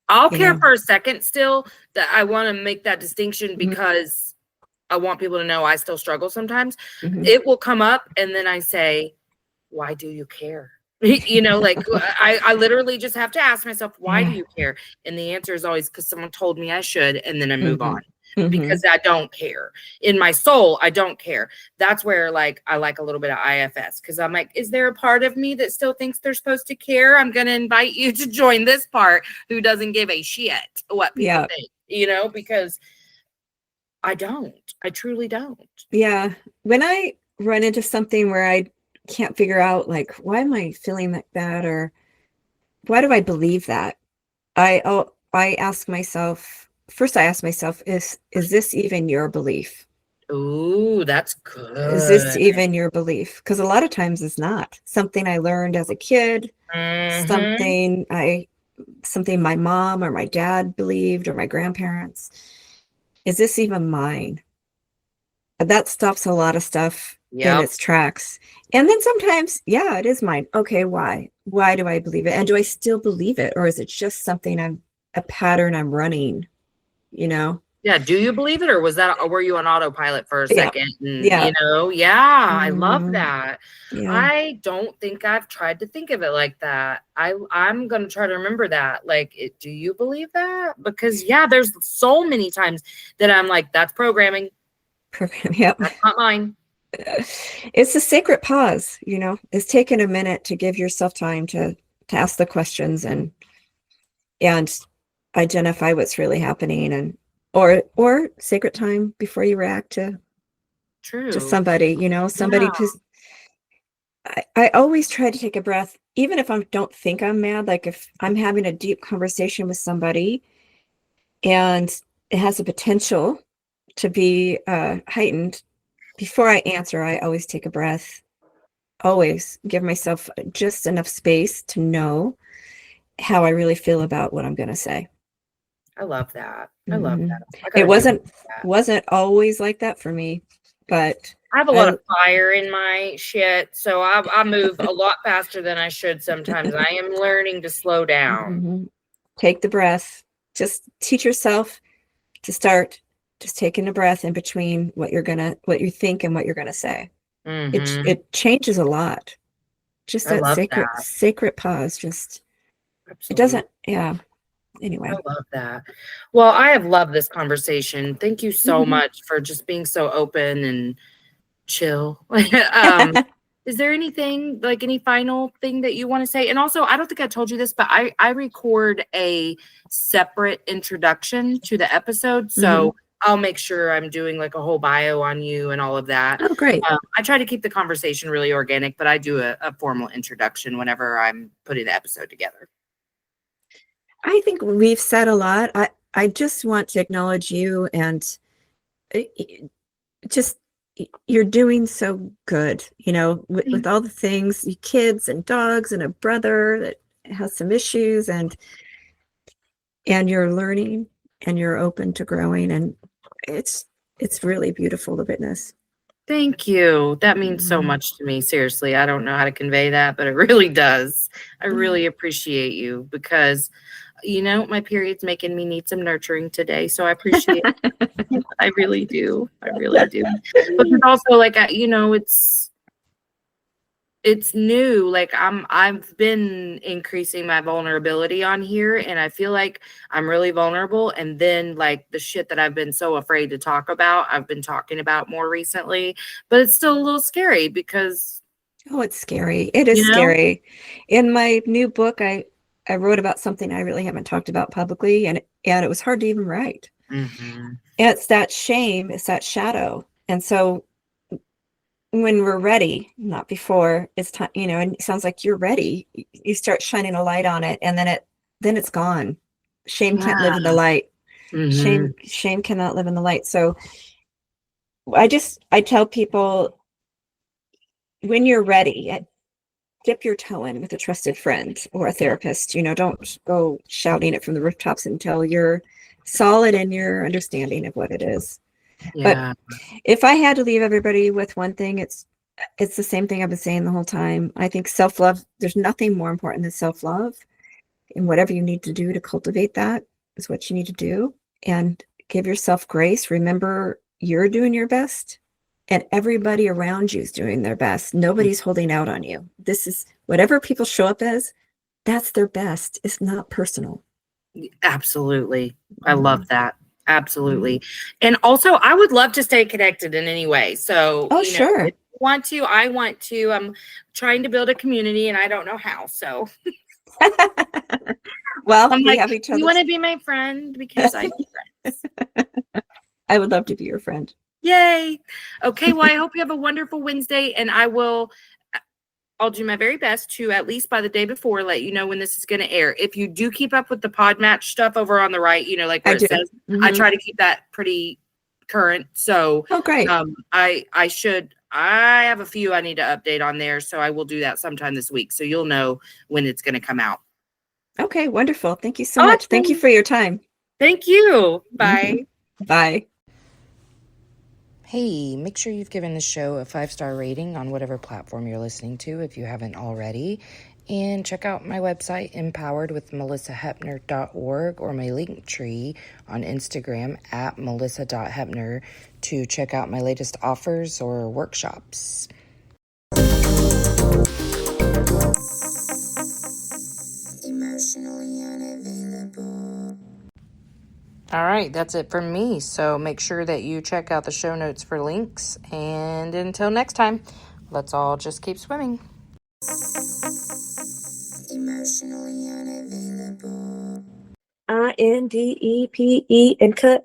Speaker 2: I'll care for a second still. That I want to make that distinction because I want people to know I still struggle sometimes. It will come up and then I say, why do you care? Like I literally just have to ask myself, why do you care? And the answer is always because someone told me I should, and then I move on. Because I don't care. In my soul, I don't care. That's where like I like a little bit of IFS because I'm like, is there a part of me that still thinks they're supposed to care? I'm going to invite you to join this part who doesn't give a shit what people think, because I don't. I truly don't.
Speaker 3: Yeah. When I run into something where I can't figure out like, why am I feeling like that? Or why do I believe that? I ask myself, first, I ask myself, is this even your belief?
Speaker 2: Ooh, that's good.
Speaker 3: Is this even your belief? Because a lot of times it's not. Something I learned as a kid, something my mom or my dad believed or my grandparents. Is this even mine? That stops a lot of stuff in its tracks. And then sometimes, it is mine. Okay, why? Why do I believe it? And do I still believe it? Or is it just something a pattern I'm running?
Speaker 2: Yeah. Do you believe it, or were you on autopilot for a second? And, I love that. Yeah. I don't think I've tried to think of it like that. I'm going to try to remember that. Like, do you believe that? Because there's so many times that I'm like, that's programming.
Speaker 3: Yep.
Speaker 2: That's not mine.
Speaker 3: It's a sacred pause, it's taking a minute to give yourself time to ask the questions and identify what's really happening, and or sacred time before you react to somebody, because I always try to take a breath, even if I don't think I'm mad. Like if I'm having a deep conversation with somebody and it has the potential to be heightened, before I answer, I always take a breath always give myself just enough space to know how I really feel about what I'm going to say.
Speaker 2: I love that. I love
Speaker 3: Mhm.
Speaker 2: that. I
Speaker 3: It
Speaker 2: gotta do that.
Speaker 3: wasn't always like that for me, but
Speaker 2: I have a lot
Speaker 3: I
Speaker 2: of fire in my shit, so I move a lot faster than I should sometimes. I am learning to slow down.
Speaker 3: Mhm. Take the breath. Just teach yourself to start just taking a breath in between what you think and what you're gonna say.
Speaker 2: Mhm.
Speaker 3: It changes a lot. Just
Speaker 2: I
Speaker 3: that
Speaker 2: love that.
Speaker 3: sacred pause. Just it
Speaker 2: Absolutely.
Speaker 3: doesn't. Yeah.
Speaker 2: I
Speaker 3: Anyway.
Speaker 2: love that. Well, I have loved this conversation. Thank you so
Speaker 3: Mhm.
Speaker 2: much for just being so open and chill. Is there anything like any final thing that you want to say? And also, I don't think I told you this, but I record a separate introduction to the episode,
Speaker 3: Mhm.
Speaker 2: so I'll make sure I'm doing like a whole bio on you and all of that.
Speaker 3: Oh, great.
Speaker 2: I try to keep the conversation really organic, but I do a formal introduction whenever I'm putting the episode together.
Speaker 3: I think we've said a lot. I just want to acknowledge you and uh, just you're doing so good, with all the things, your kids and dogs and a brother that has some issues, and you're learning and you're open to growing, and it's it's really beautiful to witness.
Speaker 2: Thank you. That means so
Speaker 3: Mhm.
Speaker 2: much to me. Seriously, I don't know how to convey that, but it really does. I really appreciate you because, my period's making me need some nurturing today. So I appreciate it. I really do. I really do. But it's also like, it's new. Like I've been increasing my vulnerability on here, and I feel like I'm really vulnerable. And then like the shit that I've been so afraid to talk about, I've been talking about more recently, but it's still a little scary because,
Speaker 3: Oh, it's scary. It is
Speaker 2: you know,
Speaker 3: scary. In my new book, I wrote about something I really haven't talked about publicly, and it was hard to even write.
Speaker 2: hmm
Speaker 3: It's that shame, it's that shadow. And so when we're ready, not before, it's time, and it sounds like you're ready. You start shining a light on it, and then it's gone. Shame can't live
Speaker 2: yeah.
Speaker 3: in the light.
Speaker 2: hmm
Speaker 3: Shame cannot live in the light. So I tell people, when you're ready, dip your toe in with a trusted friend or a therapist. Don't go shouting it from the rooftops until you're solid in your understanding of what it is. But
Speaker 2: Yeah.
Speaker 3: if I had to leave everybody with one thing, it's the same thing I've been saying the whole time. I think self-love, there's nothing more important than self-love. And whatever you need to do to cultivate that is what you need to do. And give yourself grace. Remember, you're doing your best, and everybody around you is doing their best. Nobody's holding out on you. This is whatever people show up as, that's their best. It's not personal.
Speaker 2: Absolutely. I love
Speaker 3: Mhm.
Speaker 2: that.
Speaker 3: Mhm.
Speaker 2: Absolutely. And also, I would love to stay connected in any way. So,
Speaker 3: Oh,
Speaker 2: if
Speaker 3: sure.
Speaker 2: you want to, I want to. I'm trying to build a community and I don't know how. So
Speaker 3: Well,
Speaker 2: I'm
Speaker 3: we
Speaker 2: like,
Speaker 3: have each
Speaker 2: you
Speaker 3: other's.
Speaker 2: want to be my friend? Because I need friends.
Speaker 3: I would love to be your friend.
Speaker 2: Yay. Okay. Well, I hope you have a wonderful Wednesday and I'll do my very best to at least by the day before let you know when this is going to air. If you do keep up with the Podmatch stuff over on the right, like
Speaker 3: I
Speaker 2: where it
Speaker 3: do.
Speaker 2: says, I
Speaker 3: Mhm.
Speaker 2: try to keep that pretty current. So
Speaker 3: Oh, great.
Speaker 2: I have a few I need to update on there. So I will do that sometime this week. So you'll know when it's going to come out.
Speaker 3: Okay, wonderful. Thank you so much. Thank you
Speaker 2: Awesome.
Speaker 3: for your time.
Speaker 2: Thank you.
Speaker 3: Mhm.
Speaker 2: Bye.
Speaker 3: Bye.
Speaker 4: Hey, make sure you've given the show a 5-star rating on whatever platform you're listening to if you haven't already. And check out my website, empoweredwithmelissahepner.org, or my link tree on Instagram at melissa.hepner to check out my latest offers or workshops. Emotionally unavailable. All right, that's it from me. So make sure that you check out the show notes for links. And until next time, let's all just keep swimming. Emotionally unavailable.
Speaker 3: INDEPE and cut.